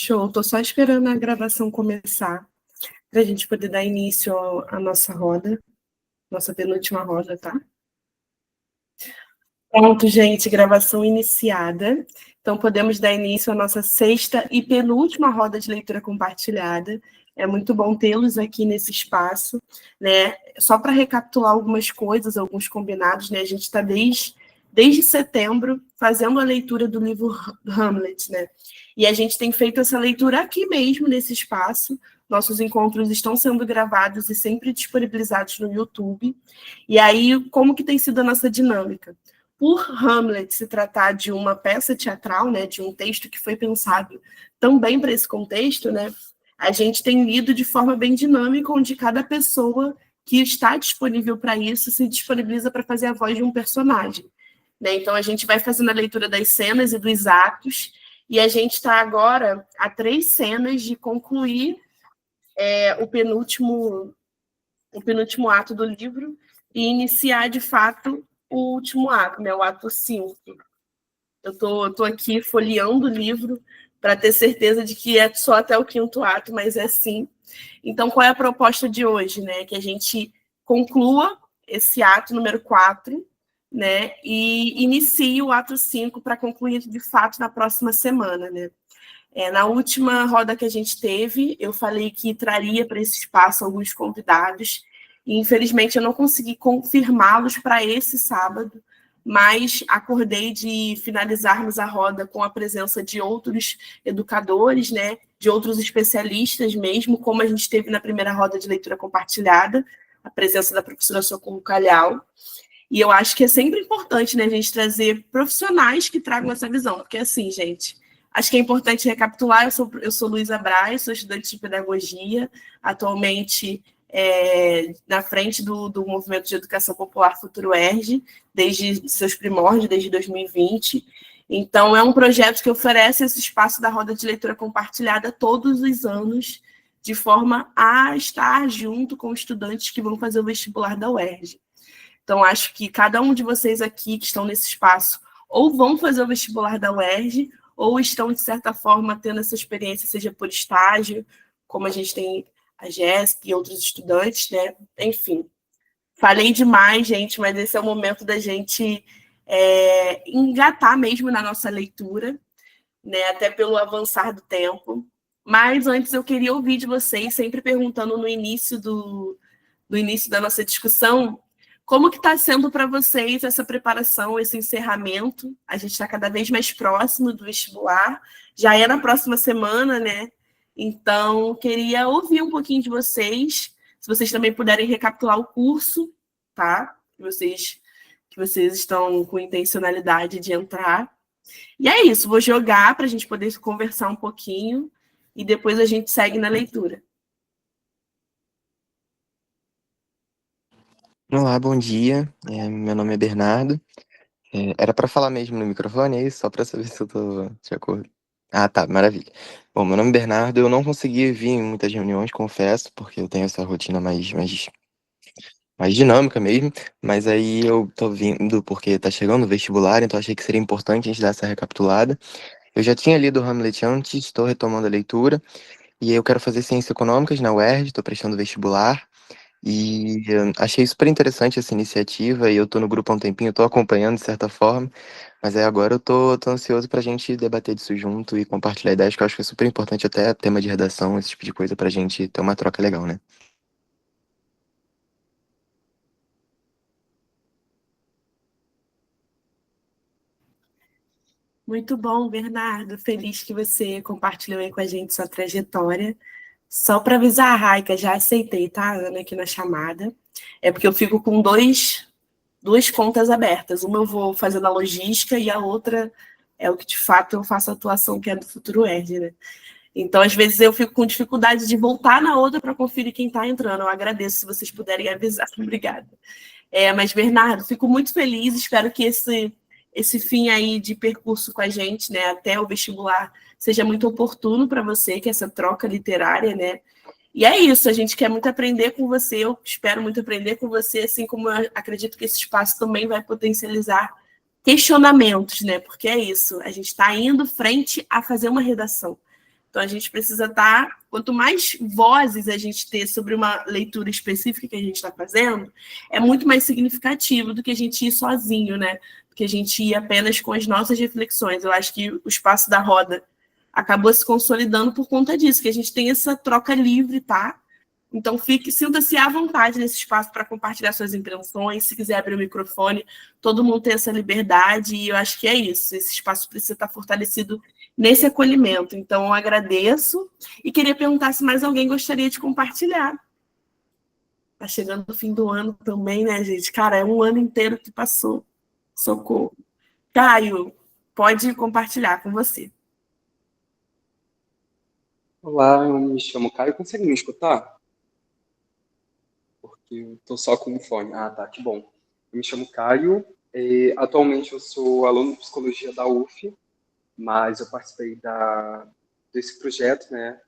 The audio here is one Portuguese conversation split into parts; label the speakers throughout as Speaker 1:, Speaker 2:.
Speaker 1: Show, tô só esperando a gravação começar para a gente poder dar início à nossa roda, nossa penúltima roda, tá? Pronto, gente, gravação iniciada. Então, podemos dar início à nossa sexta e penúltima roda de leitura compartilhada. É muito bom tê-los aqui nesse espaço, né? Só para recapitular algumas coisas, alguns combinados, né? A gente está desde setembro fazendo a leitura do livro Hamlet, né? E a gente tem feito essa leitura aqui mesmo, nesse espaço. Nossos encontros estão sendo gravados e sempre disponibilizados no YouTube. E aí, como que tem sido a nossa dinâmica? Por Hamlet se tratar de uma peça teatral, né, de um texto que foi pensado também para esse contexto, né, a gente tem lido de forma bem dinâmica, onde cada pessoa que está disponível para isso se disponibiliza para fazer a voz de um personagem. Né? Então, a gente vai fazendo a leitura das cenas e dos atos, e a gente está agora a 3 cenas de concluir o penúltimo ato do livro e iniciar, de fato, o último ato, né, o ato 5. Eu tô aqui folheando o livro para ter certeza de que é só até o 5º ato, mas é sim. Então, qual é a proposta de hoje? Né? Que a gente conclua esse ato número 4, né, e inicie o ato 5 para concluir, de fato, na próxima semana. Né? Na última roda que a gente teve, eu falei que traria para esse espaço alguns convidados, e infelizmente eu não consegui confirmá-los para esse sábado, mas acordei de finalizarmos a roda com a presença de outros educadores, né, de outros especialistas mesmo, como a gente teve na primeira roda de leitura compartilhada, a presença da professora Socorro Calhau. E eu acho que é sempre importante, né, a gente trazer profissionais que tragam essa visão, porque assim, gente, acho que é importante recapitular, eu sou Luísa Braz, sou estudante de pedagogia, atualmente na frente do Movimento de Educação Popular Futuro ERJ, desde seus primórdios, desde 2020. Então, é um projeto que oferece esse espaço da roda de leitura compartilhada todos os anos, de forma a estar junto com estudantes que vão fazer o vestibular da UERJ. Então, acho que cada um de vocês aqui que estão nesse espaço ou vão fazer o vestibular da UERJ, ou estão, de certa forma, tendo essa experiência, seja por estágio, como a gente tem a Jéssica e outros estudantes, né? Enfim, falei demais, gente, mas esse é o momento da gente engatar mesmo na nossa leitura, né? Até pelo avançar do tempo. Mas antes eu queria ouvir de vocês, sempre perguntando no início início da nossa discussão, como que está sendo para vocês essa preparação, esse encerramento? A gente está cada vez mais próximo do vestibular, já é na próxima semana, né? Então, queria ouvir um pouquinho de vocês, se vocês também puderem recapitular o curso, tá? Que vocês estão com intencionalidade de entrar. E é isso, vou jogar para a gente poder conversar um pouquinho e depois a gente segue na leitura.
Speaker 2: Olá, bom dia. Meu nome é Bernardo. Era para falar mesmo no microfone, é isso? Só para saber se eu tô de acordo. Ah, tá, maravilha. Bom, meu nome é Bernardo. Eu não consegui vir em muitas reuniões, confesso, porque eu tenho essa rotina mais dinâmica mesmo. Mas aí eu tô vindo porque tá chegando o vestibular, então achei que seria importante a gente dar essa recapitulada. Eu já tinha lido o Hamlet antes, estou retomando a leitura. E eu quero fazer Ciências Econômicas na UERJ, estou prestando vestibular. E achei super interessante essa iniciativa, e eu tô no grupo há um tempinho, tô acompanhando de certa forma, mas aí agora eu tô ansioso pra gente debater disso junto e compartilhar ideias, que eu acho que é super importante, até tema de redação, esse tipo de coisa, pra gente ter uma troca legal, né?
Speaker 1: Muito bom, Bernardo. Feliz que você compartilhou aí com a gente sua trajetória. Só para avisar a Raika, já aceitei, tá, Ana, aqui na chamada. É porque eu fico com duas contas abertas. Uma eu vou fazendo a logística e a outra é o que, de fato, eu faço a atuação, que é do Futuro Erd, né? Então, às vezes, eu fico com dificuldade de voltar na outra para conferir quem está entrando. Eu agradeço se vocês puderem avisar. Obrigada. Mas, Bernardo, fico muito feliz. Espero que esse fim aí de percurso com a gente, né, até o vestibular, seja muito oportuno para você, que essa troca literária, né? E é isso, a gente quer muito aprender com você, eu espero muito aprender com você, assim como eu acredito que esse espaço também vai potencializar questionamentos, né? Porque é isso, a gente está indo frente a fazer uma redação. Então, a gente precisa estar... Quanto mais vozes a gente ter sobre uma leitura específica que a gente está fazendo, é muito mais significativo do que a gente ir sozinho, né? Do que a gente ir apenas com as nossas reflexões. Eu acho que o espaço da roda acabou se consolidando por conta disso, que a gente tem essa troca livre, tá? Então, sinta-se à vontade nesse espaço para compartilhar suas impressões. Se quiser abrir o microfone, todo mundo tem essa liberdade, e eu acho que é isso. Esse espaço precisa estar fortalecido nesse acolhimento. Então, eu agradeço e queria perguntar se mais alguém gostaria de compartilhar. Está chegando o fim do ano também, né, gente? Cara, é um ano inteiro que passou. Socorro. Caio, pode compartilhar com você.
Speaker 3: Olá, eu me chamo Caio. Consegue me escutar? Porque eu tô só com o fone. Ah, tá, que bom. Eu me chamo Caio. Atualmente eu sou aluno de psicologia da UF, mas eu participei desse projeto, né,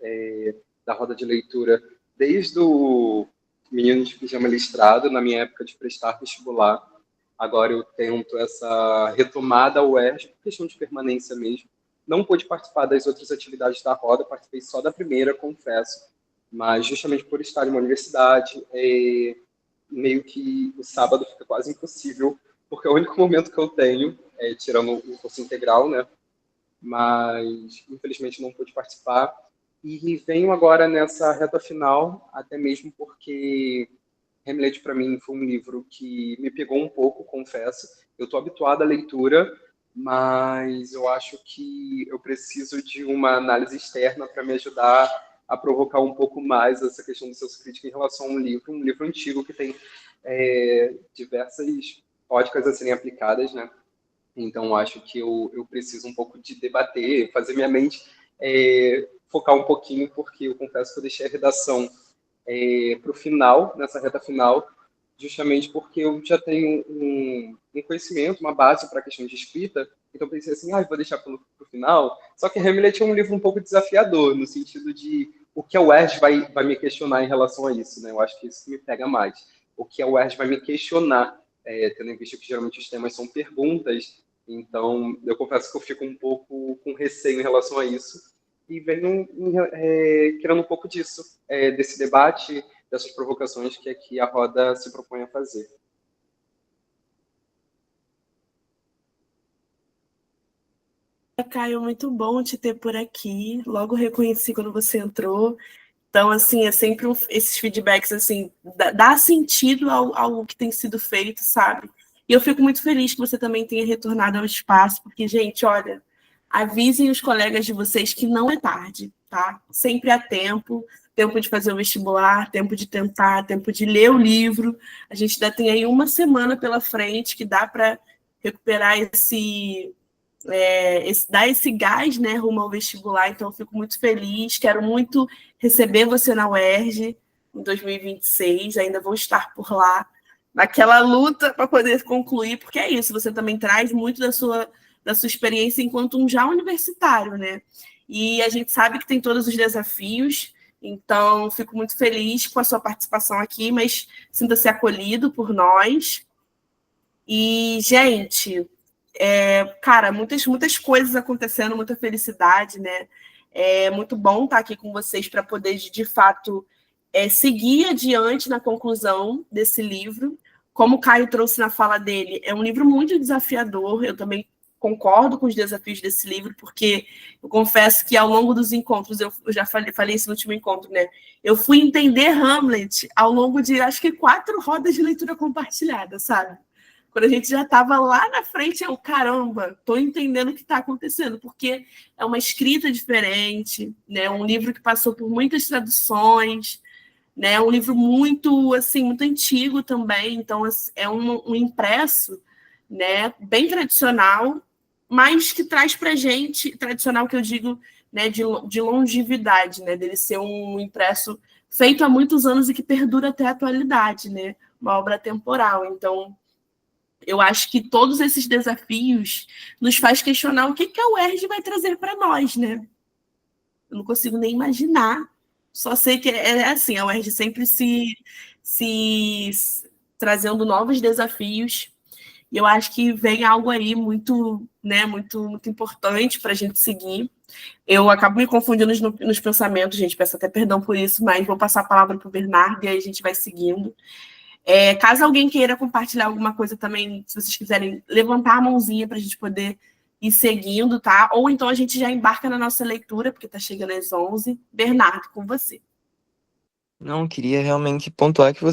Speaker 3: da roda de leitura desde o Menino de Pijama Listrado, na minha época de prestar vestibular. Agora eu tento essa retomada ao UERJ, por questão de permanência mesmo. Não pude participar das outras atividades da roda, participei só da primeira, confesso. Mas justamente por estar em uma universidade, meio que o sábado fica quase impossível, porque é o único momento que eu tenho, tirando o curso integral, né? Mas infelizmente não pude participar. E venho agora nessa reta final, até mesmo porque Hamlet, para mim, foi um livro que me pegou um pouco, confesso. Eu estou habituado à leitura, mas eu acho que eu preciso de uma análise externa para me ajudar a provocar um pouco mais essa questão do senso crítico em relação a um livro antigo que tem diversas óticas a serem aplicadas, né? Então, acho que eu preciso um pouco de debater, fazer minha mente focar um pouquinho, porque eu confesso que eu deixei a redação para o final, nessa reta final, justamente porque eu já tenho um conhecimento, uma base para a questão de escrita, então pensei assim, vou deixar para o final. Só que Hamlet é um livro um pouco desafiador, no sentido de o que a UERJ vai me questionar em relação a isso, né? Eu acho que isso me pega mais. O que a UERJ vai me questionar, tendo em vista que geralmente os temas são perguntas, então eu confesso que eu fico um pouco com receio em relação a isso, e venho querendo um pouco disso, desse debate, dessas provocações que aqui a roda se propõe a fazer.
Speaker 1: Caio, muito bom te ter por aqui. Logo reconheci quando você entrou. Então, assim, é sempre esses feedbacks, assim, dá sentido ao que tem sido feito, sabe? E eu fico muito feliz que você também tenha retornado ao espaço, porque, gente, olha, avisem os colegas de vocês que não é tarde, tá? Sempre há tempo, tempo de fazer o vestibular, tempo de tentar, tempo de ler o livro. A gente ainda tem aí uma semana pela frente que dá para recuperar dar esse gás, né, rumo ao vestibular. Então, eu fico muito feliz, quero muito receber você na UERJ em 2026, ainda vou estar por lá, naquela luta para poder concluir, porque é isso, você também traz muito da sua experiência enquanto um já universitário, né? E a gente sabe que tem todos os desafios, então fico muito feliz com a sua participação aqui, mas sinta-se acolhido por nós. E, gente, cara, muitas coisas acontecendo, muita felicidade, né? É muito bom estar aqui com vocês para poder, de fato, seguir adiante na conclusão desse livro. Como o Caio trouxe na fala dele, é um livro muito desafiador. Eu também concordo com os desafios desse livro, porque eu confesso que ao longo dos encontros, eu já falei isso no último encontro, né? Eu fui entender Hamlet ao longo de, acho que 4 rodas de leitura compartilhada, sabe? Quando a gente já estava lá na frente, eu, caramba, estou entendendo o que está acontecendo, porque é uma escrita diferente, né? Um livro que passou por muitas traduções, né? Um livro muito, assim, muito antigo também, então é um impresso, né? Bem tradicional, mas que traz para a gente, tradicional que eu digo, né? De longevidade, né? Dele ser um impresso feito há muitos anos e que perdura até a atualidade, né? Uma obra temporal, então eu acho que todos esses desafios nos faz questionar o que a UERJ vai trazer para nós, né? Eu não consigo nem imaginar. Só sei que é assim, a UERJ sempre se trazendo novos desafios. E eu acho que vem algo aí muito, né, muito importante para a gente seguir. Eu acabo me confundindo nos pensamentos, gente, peço até perdão por isso, mas vou passar a palavra para o Bernardo e aí a gente vai seguindo. Caso alguém queira compartilhar alguma coisa também, se vocês quiserem levantar a mãozinha para a gente poder ir seguindo, tá? Ou então a gente já embarca na nossa leitura, porque está chegando às 11. Bernardo, com você.
Speaker 2: Não, queria realmente pontuar que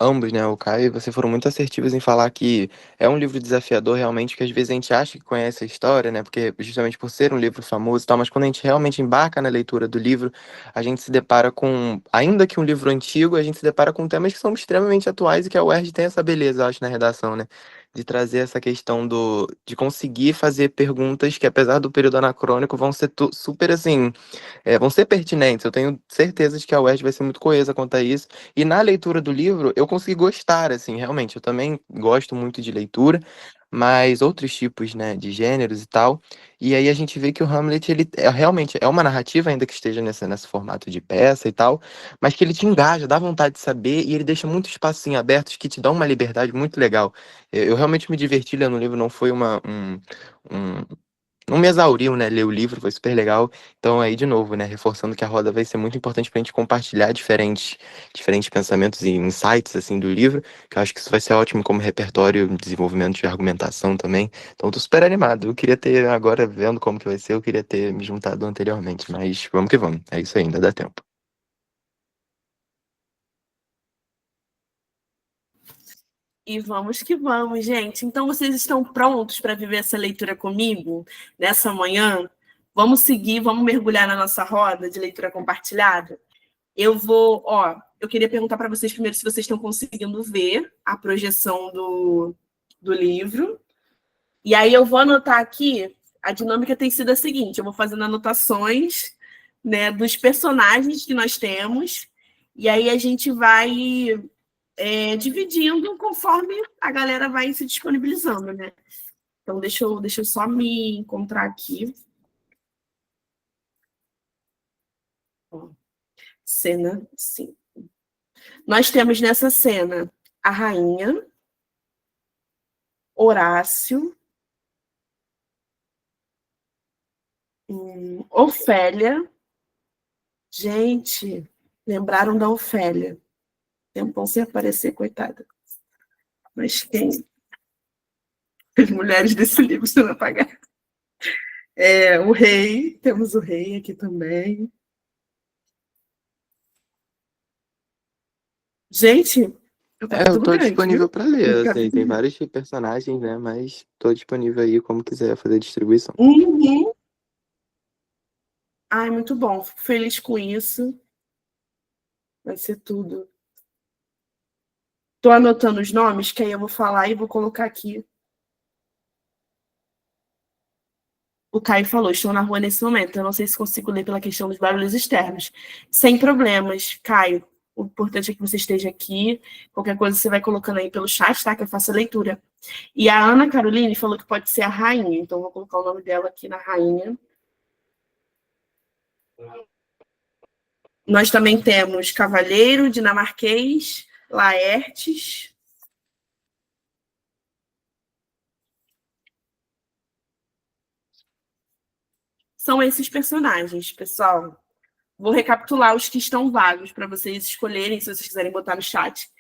Speaker 2: ambos, né, o Caio e você foram muito assertivos em falar que é um livro desafiador realmente, que às vezes a gente acha que conhece a história, né, porque justamente por ser um livro famoso e tal, mas quando a gente realmente embarca na leitura do livro, a gente se depara com, ainda que um livro antigo, a gente se depara com temas que são extremamente atuais e que a UERJ tem essa beleza, eu acho, na redação, né, de trazer essa questão de conseguir fazer perguntas que, apesar do período anacrônico, vão ser super, assim, vão ser pertinentes. Eu tenho certeza de que a UERJ vai ser muito coesa quanto a isso. E na leitura do livro, eu consegui gostar, assim, realmente. Eu também gosto muito de leitura, mas outros tipos, né, de gêneros e tal. E aí a gente vê que o Hamlet, ele realmente é uma narrativa, ainda que esteja nesse formato de peça e tal, mas que ele te engaja, dá vontade de saber, e ele deixa muitos espacinhos abertos que te dão uma liberdade muito legal. Eu realmente me diverti lendo o livro, não foi um, não me exauriu, né? Ler o livro foi super legal. Então, aí, de novo, né? Reforçando que a roda vai ser muito importante pra gente compartilhar diferentes pensamentos e insights, assim, do livro, que eu acho que isso vai ser ótimo como repertório, desenvolvimento de argumentação também. Então, tô super animado. Eu queria ter, agora, vendo como que vai ser, eu queria ter me juntado anteriormente, mas vamos que vamos. É isso aí, ainda dá tempo.
Speaker 1: E vamos que vamos, gente. Então, vocês estão prontos para viver essa leitura comigo nessa manhã? Vamos seguir, vamos mergulhar na nossa roda de leitura compartilhada? Eu queria perguntar para vocês primeiro se vocês estão conseguindo ver a projeção do livro. E aí eu vou anotar aqui, a dinâmica tem sido a seguinte, eu vou fazendo anotações, né, dos personagens que nós temos, e aí a gente vai dividindo conforme a galera vai se disponibilizando, né? Então, deixa eu só me encontrar aqui. Ó, cena 5. Nós temos nessa cena a rainha, Horácio, Ofélia. Gente, lembraram da Ofélia. Tempão sem aparecer, coitada. Mas quem? As mulheres desse livro sendo apagadas. O rei, temos o rei aqui também. Gente, tá
Speaker 2: Eu
Speaker 1: tudo
Speaker 2: tô
Speaker 1: grande,
Speaker 2: disponível
Speaker 1: viu?
Speaker 2: pra ler, assim, tem vários personagens, né, mas tô disponível aí como quiser fazer a distribuição.
Speaker 1: Uhum. Ai, muito bom. Fico feliz com isso. Vai ser tudo. Tô anotando os nomes, que aí eu vou falar e vou colocar aqui. O Caio falou, estou na rua nesse momento. Eu não sei se consigo ler pela questão dos barulhos externos. Sem problemas, Caio. O importante é que você esteja aqui. Qualquer coisa você vai colocando aí pelo chat, tá? Que eu faço a leitura. E a Ana Caroline falou que pode ser a rainha. Então, eu vou colocar o nome dela aqui na rainha. Nós também temos Cavaleiro, Dinamarquês, Laertes. São esses personagens, pessoal. Vou recapitular os que estão vagos para vocês escolherem, se vocês quiserem botar no chat.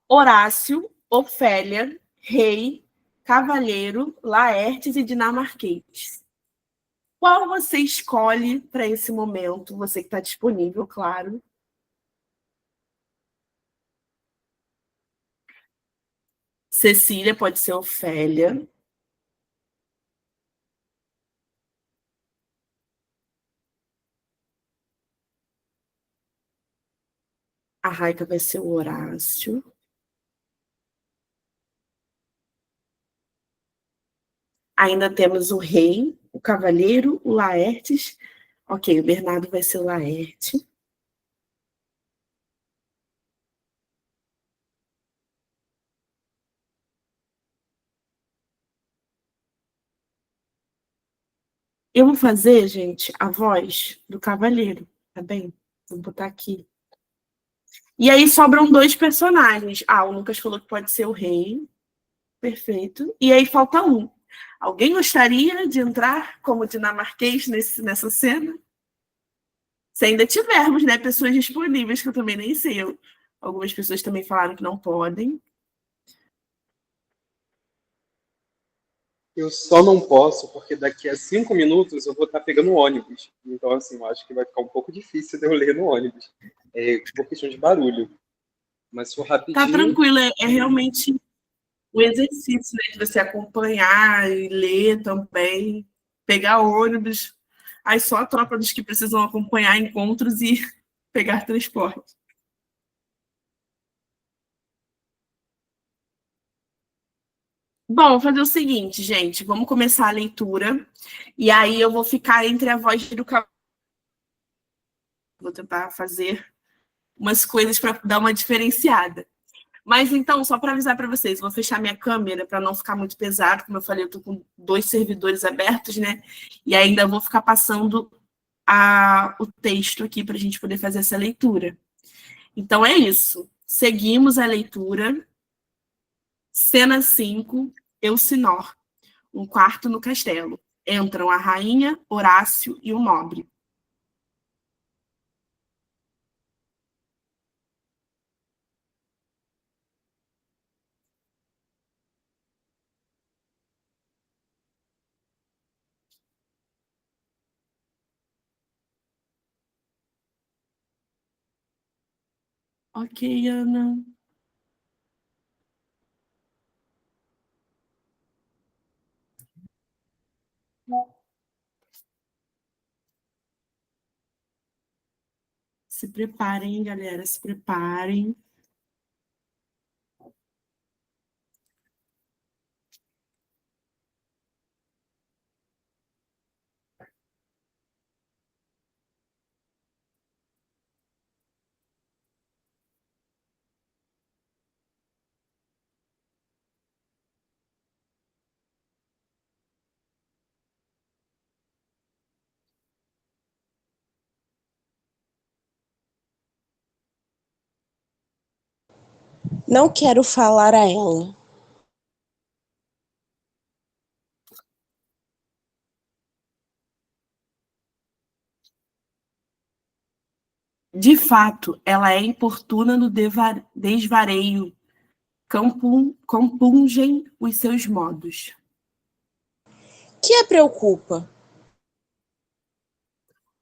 Speaker 1: Horácio, Ofélia, Rei, Cavaleiro, Laertes e Dinamarquês. Qual você escolhe para esse momento? Você que está disponível, claro. Cecília pode ser Ofélia. A Raika vai ser o Horácio. Ainda temos o Rei, o Cavaleiro, o Laertes. Ok, o Bernardo vai ser o Laerte. Eu vou fazer, gente, a voz do Cavaleiro, tá bem? Vou botar aqui. E aí sobram dois personagens. O Lucas falou que pode ser o Rei. Perfeito. E aí falta um. Alguém gostaria de entrar como dinamarquês nessa cena? Se ainda tivermos, né, pessoas disponíveis, que eu também nem sei. Algumas pessoas também falaram que não podem.
Speaker 3: Eu só não posso, porque daqui a 5 minutos eu vou estar pegando o ônibus. Então, assim, eu acho que vai ficar um pouco difícil de eu ler no ônibus. Por questão de barulho. Mas se for
Speaker 1: Tá
Speaker 3: rapidinho.
Speaker 1: tranquilo, é realmente o exercício, né, de você acompanhar e ler também, pegar ônibus. Aí só a tropa dos que precisam acompanhar encontros e pegar transporte. Bom, vou fazer o seguinte, gente. Vamos começar a leitura. E aí eu vou ficar entre a voz do Cauê. Vou tentar fazer umas coisas para dar uma diferenciada. Mas então, só para avisar para vocês, vou fechar minha câmera para não ficar muito pesado. Como eu falei, eu estou com 2 servidores abertos, né? E ainda vou ficar passando o texto aqui para a gente poder fazer essa leitura. Então é isso. Seguimos a leitura. Cena 5, Elsinor. Um quarto no castelo. Entram a rainha, Horácio e o nobre. Ok, Ana. Se preparem, galera, se preparem.
Speaker 4: Não quero falar a ela.
Speaker 1: De fato, ela é importuna no desvareio, compungem os seus modos.
Speaker 4: Que a preocupa?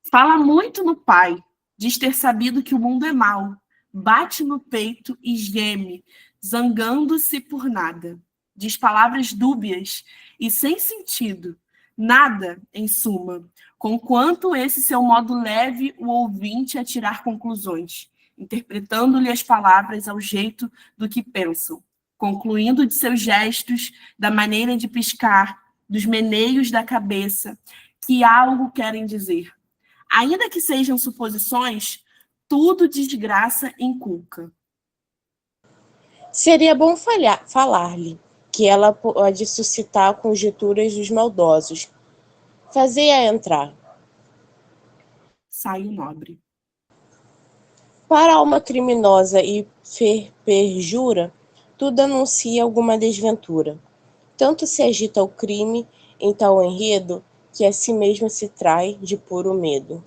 Speaker 1: Fala muito no pai, diz ter sabido que o mundo é mau, bate no peito e geme, zangando-se por nada. Diz palavras dúbias e sem sentido, nada, em suma, conquanto esse seu modo leve o ouvinte a tirar conclusões, interpretando-lhe as palavras ao jeito do que pensam, concluindo de seus gestos, da maneira de piscar, dos meneios da cabeça, que algo querem dizer. Ainda que sejam suposições, tudo desgraça inculca.
Speaker 4: Seria bom falar-lhe que ela pode suscitar conjecturas dos maldosos. Fazei-a entrar.
Speaker 1: Sai o nobre.
Speaker 4: Para a alma criminosa e perjura, tudo anuncia alguma desventura. Tanto se agita o crime em tal enredo, que a si mesma se trai de puro medo.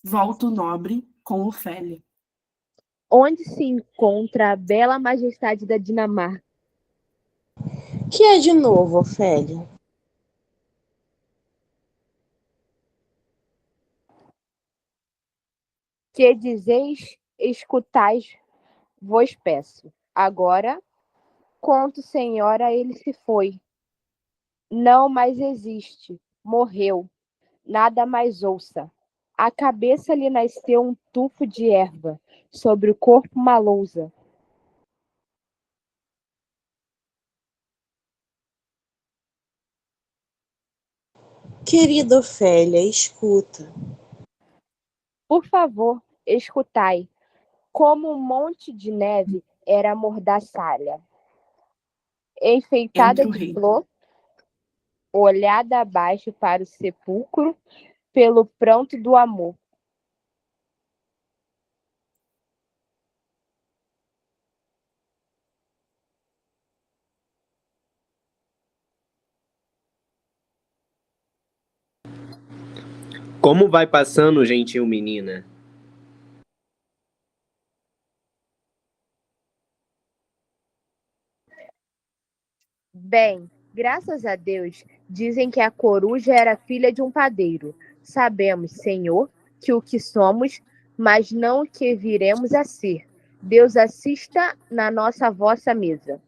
Speaker 1: Volta o nobre com Ofélia.
Speaker 5: Onde se encontra a bela majestade da Dinamarca?
Speaker 4: Que é de novo, Ofélia?
Speaker 5: Que dizeis, escutais, vos peço. Agora, conto, senhora, ele se foi. Não mais existe. Morreu. Nada mais ouça. A cabeça lhe nasceu um tufo de erva, sobre o corpo uma lousa.
Speaker 4: Querida Ofélia, escuta.
Speaker 5: Por favor, escutai. Como um monte de neve era amordaçalha, enfeitada
Speaker 1: Entra o
Speaker 5: de
Speaker 1: rei.
Speaker 5: flor, olhada abaixo para o sepulcro, pelo pranto do amor.
Speaker 6: Como vai passando, gentil menina?
Speaker 5: Bem, graças a Deus, dizem que a coruja era filha de um padeiro. Sabemos, Senhor, que o que somos, mas não o que viremos a ser. Deus assista na nossa vossa mesa.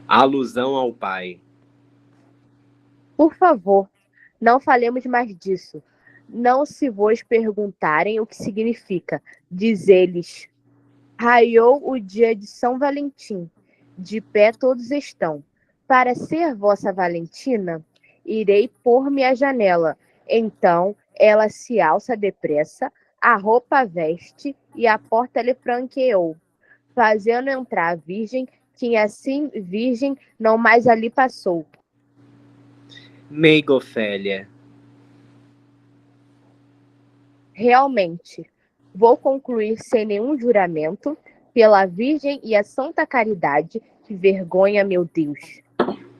Speaker 6: Alusão ao pai.
Speaker 5: Por favor, não falemos mais disso. Não se vos perguntarem o que significa, diz eles. Raiou o dia de São Valentim, de pé todos estão. Para ser vossa Valentina, irei pôr-me à janela. Então ela se alça depressa, a roupa veste e a porta lhe franqueou, fazendo entrar a virgem, que assim virgem não mais ali passou.
Speaker 6: Meigofélia.
Speaker 5: Realmente, vou concluir sem nenhum juramento, pela Virgem e a Santa Caridade, que vergonha, meu Deus.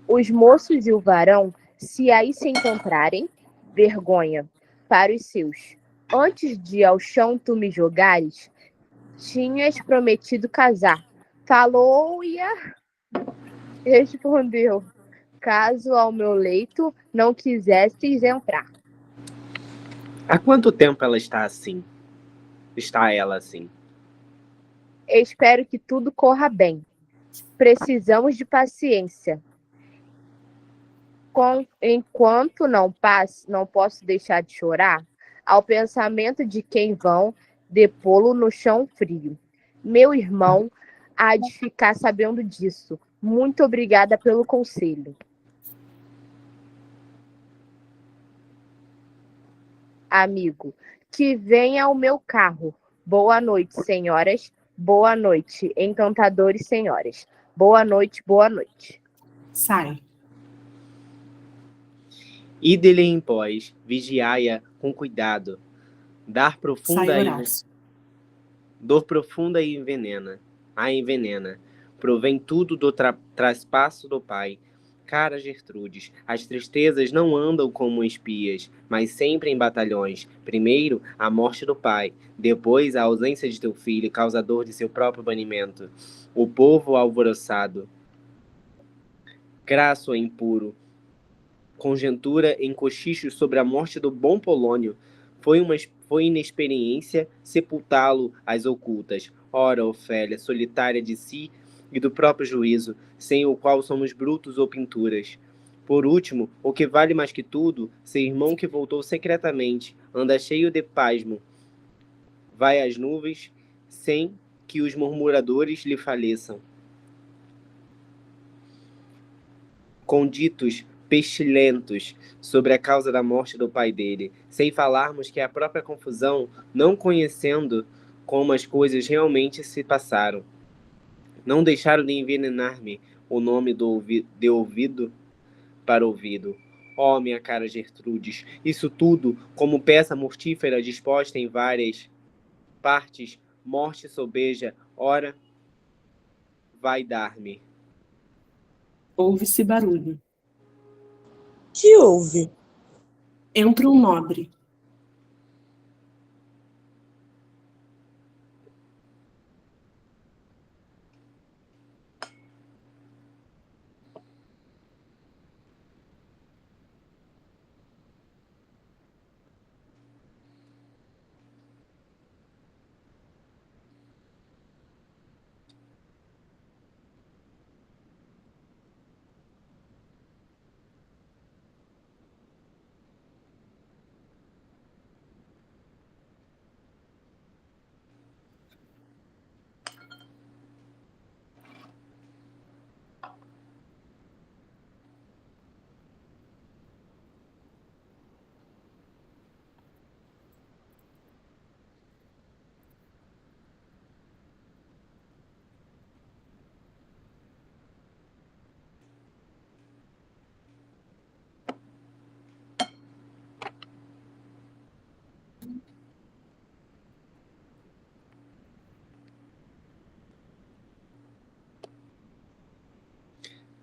Speaker 5: Os moços e o varão, se aí se encontrarem, vergonha para os seus. Antes de ao chão tu me jogares, tinhas prometido casar. Falou e respondeu, caso ao meu leito não quisesses entrar.
Speaker 6: Há quanto tempo ela está assim? Está ela assim?
Speaker 5: Espero que tudo corra bem. Precisamos de paciência. Enquanto não posso deixar de chorar ao pensamento de quem vão depô-lo no chão frio. Meu irmão há de ficar sabendo disso. Muito obrigada pelo conselho. Amigo, que venha o meu carro. Boa noite, senhoras. Boa noite, encantadores senhoras. Boa noite, boa noite.
Speaker 1: Sai.
Speaker 6: Ide-lhe em pós, vigiai-a com cuidado.
Speaker 1: Sai, Horácio.
Speaker 6: Dor profunda e envenena. A envenena. Provém tudo do traspasso do pai. Cara Gertrudes, as tristezas não andam como espias, mas sempre em batalhões. Primeiro, a morte do pai. Depois, a ausência de teu filho, causador de seu próprio banimento. O povo alvoroçado. Crasso e impuro. Conjectura em cochichos sobre a morte do bom Polônio. Foi inexperiência sepultá-lo às ocultas. Ora, Ofélia, solitária de si e do próprio juízo, sem o qual somos brutos ou pinturas. Por último, o que vale mais que tudo, seu irmão que voltou secretamente, anda cheio de pasmo, vai às nuvens, sem que os murmuradores lhe faleçam. Conditos pestilentos sobre a causa da morte do pai dele, sem falarmos que a própria confusão, não conhecendo como as coisas realmente se passaram, não deixaram de envenenar-me o nome de ouvido para ouvido. Oh, minha cara Gertrudes, isso tudo, como peça mortífera disposta em várias partes, morte sobeja, ora vai dar-me.
Speaker 1: Ouve-se barulho.
Speaker 4: Que houve?
Speaker 1: Entra um nobre.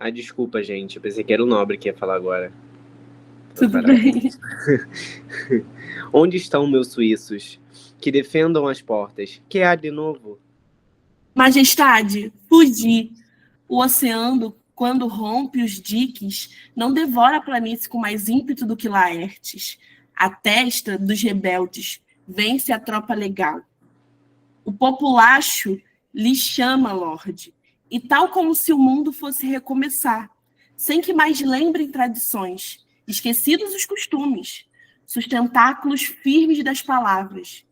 Speaker 6: Ah, desculpa, gente. Eu pensei que era o nobre que ia falar agora.
Speaker 1: Tudo
Speaker 6: parabéns.
Speaker 1: bem.
Speaker 6: Onde estão meus suíços? Que defendam as portas. Que há de novo?
Speaker 1: Majestade, fugi. O oceano, quando rompe os diques, não devora a planície com mais ímpeto do que Laertes. A testa dos rebeldes vence a tropa legal. O populacho lhe chama, Lorde, e tal como se o mundo fosse recomeçar, sem que mais lembrem tradições, esquecidos os costumes, sustentáculos firmes das palavras.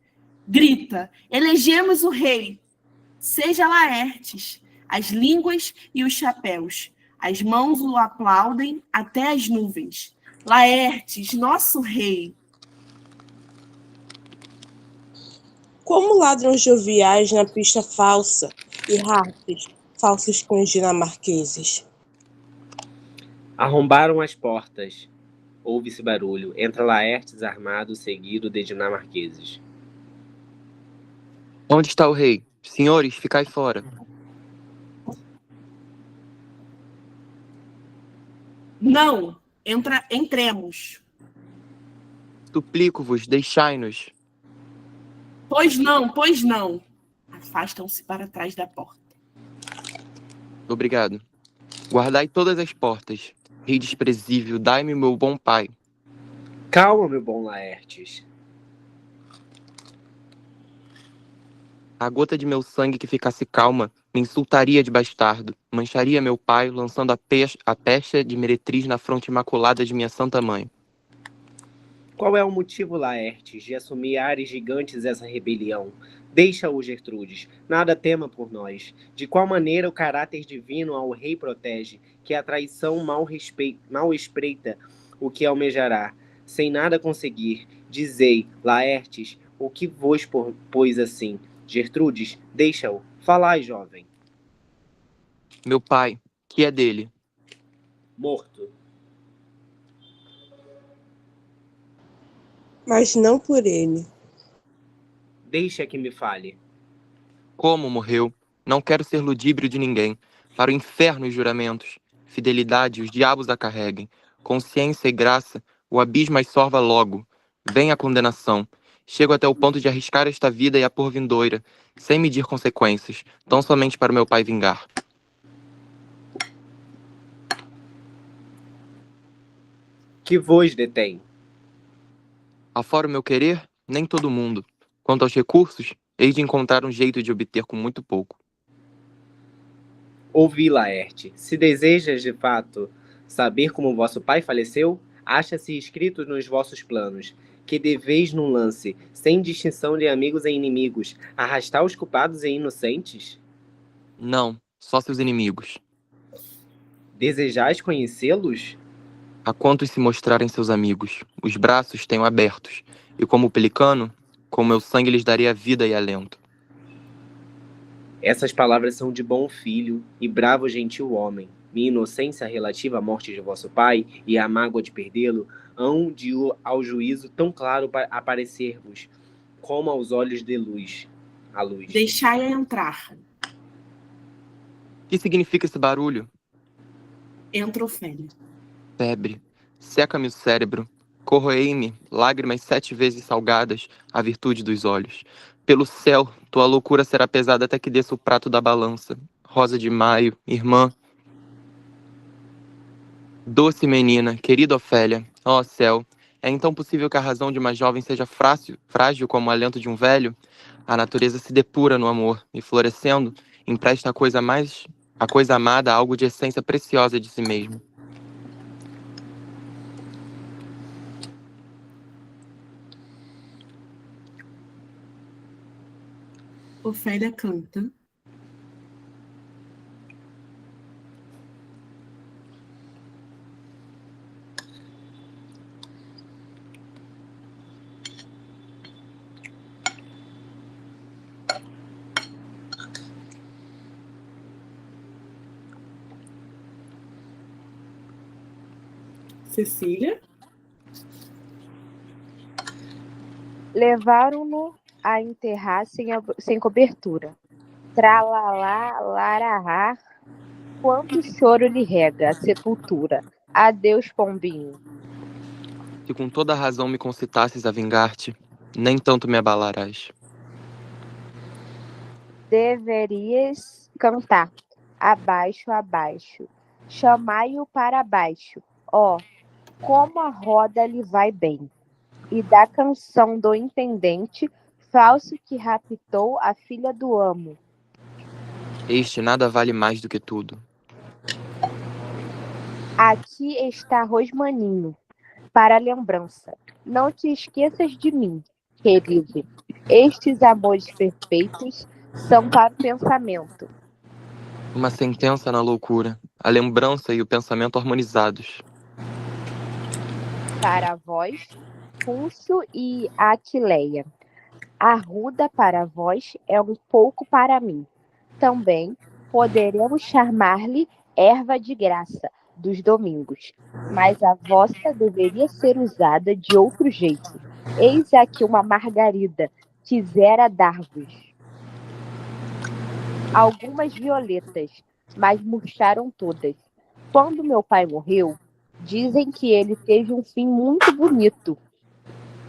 Speaker 1: Grita, elegemos o rei, seja Laertes, as línguas e os chapéus, as mãos o aplaudem até as nuvens. Laertes, nosso rei.
Speaker 4: Como ladram joviais na pista falsa e harpes falsos com os dinamarqueses.
Speaker 6: Arrombaram as portas. Ouve-se barulho. Entra Laertes armado, seguido de dinamarqueses.
Speaker 2: Onde está o rei? Senhores, ficai fora.
Speaker 1: Não, entremos.
Speaker 2: Suplico-vos, deixai-nos.
Speaker 1: Pois não, pois não. Afastam-se para trás da porta.
Speaker 2: Obrigado. Guardai todas as portas. Rei desprezível, dai-me meu bom pai.
Speaker 6: Calma, meu bom Laertes.
Speaker 2: A gota de meu sangue que ficasse calma me insultaria de bastardo, mancharia meu pai, lançando a pecha de meretriz na fronte imaculada de minha santa mãe.
Speaker 6: Qual é o motivo, Laertes, de assumir ares gigantes essa rebelião? Deixa-o, Gertrudes, nada tema por nós. De qual maneira o caráter divino ao rei protege, que a traição mal espreita o que almejará, sem nada conseguir. Dizei, Laertes, o que vos pôs assim? Gertrudes, deixa-o. Falai, jovem.
Speaker 2: Meu pai, que é dele?
Speaker 6: Morto.
Speaker 4: Mas não por ele.
Speaker 6: Deixa que me fale.
Speaker 2: Como morreu? Não quero ser ludíbrio de ninguém. Para o inferno os juramentos. Fidelidade, os diabos a carreguem. Consciência e graça, o abismo as sorva logo. Vem a condenação. Chego até o ponto de arriscar esta vida e a por vindoura, sem medir consequências, tão somente para meu pai vingar.
Speaker 6: Que vos detém?
Speaker 2: Afora o meu querer, nem todo mundo. Quanto aos recursos, hei de encontrar um jeito de obter com muito pouco.
Speaker 6: Ouvi, Laerte. Se desejas, de fato, saber como vosso pai faleceu, acha-se escrito nos vossos planos, que deveis num lance, sem distinção de amigos e inimigos, arrastar os culpados e inocentes?
Speaker 2: Não, só seus inimigos.
Speaker 6: Desejais conhecê-los?
Speaker 2: A quantos se mostrarem seus amigos, os braços tenho abertos, e como o pelicano, com meu sangue lhes darei a vida e alento.
Speaker 6: Essas palavras são de bom filho e bravo gentil homem. Minha inocência relativa à morte de vosso pai e a mágoa de perdê-lo hão de ao juízo tão claro aparecer-vos, como aos olhos de luz. A luz.
Speaker 1: Deixai-a entrar.
Speaker 2: Que significa esse barulho?
Speaker 1: Entra Ofélia.
Speaker 2: Febre, seca-me o cérebro, corroei-me, lágrimas 7 vezes salgadas, a virtude dos olhos. Pelo céu, tua loucura será pesada até que desça o prato da balança. Rosa de maio, irmã. Doce menina, querida Ofélia, ó céu, é então possível que a razão de uma jovem seja frágil como o alento de um velho? A natureza se depura no amor, e florescendo, empresta a coisa amada algo de essência preciosa de si mesmo.
Speaker 1: Ofélia canta. Cecília.
Speaker 5: Levaram-no a enterrar sem cobertura. Tralalá, larará, quanto choro lhe rega a sepultura. Adeus, pombinho.
Speaker 2: Se com toda razão me concitasses a vingar-te, nem tanto me abalarás.
Speaker 5: Deverias cantar, abaixo, abaixo. Chamai-o para baixo, ó, como a roda lhe vai bem. E da canção do intendente, falso que raptou a filha do amo.
Speaker 2: Este nada vale mais do que tudo.
Speaker 5: Aqui está Rosmaninho, para a lembrança. Não te esqueças de mim, querido. Estes amores perfeitos são para o pensamento.
Speaker 2: Uma sentença na loucura, a lembrança e o pensamento harmonizados.
Speaker 5: Para vós, Pulso e Aquileia. Arruda para vós é um pouco para mim. Também poderemos chamar-lhe erva de graça dos domingos, mas a vossa deveria ser usada de outro jeito. Eis aqui uma margarida, quisera dar-vos algumas violetas, mas murcharam todas. Quando meu pai morreu, dizem que ele teve um fim muito bonito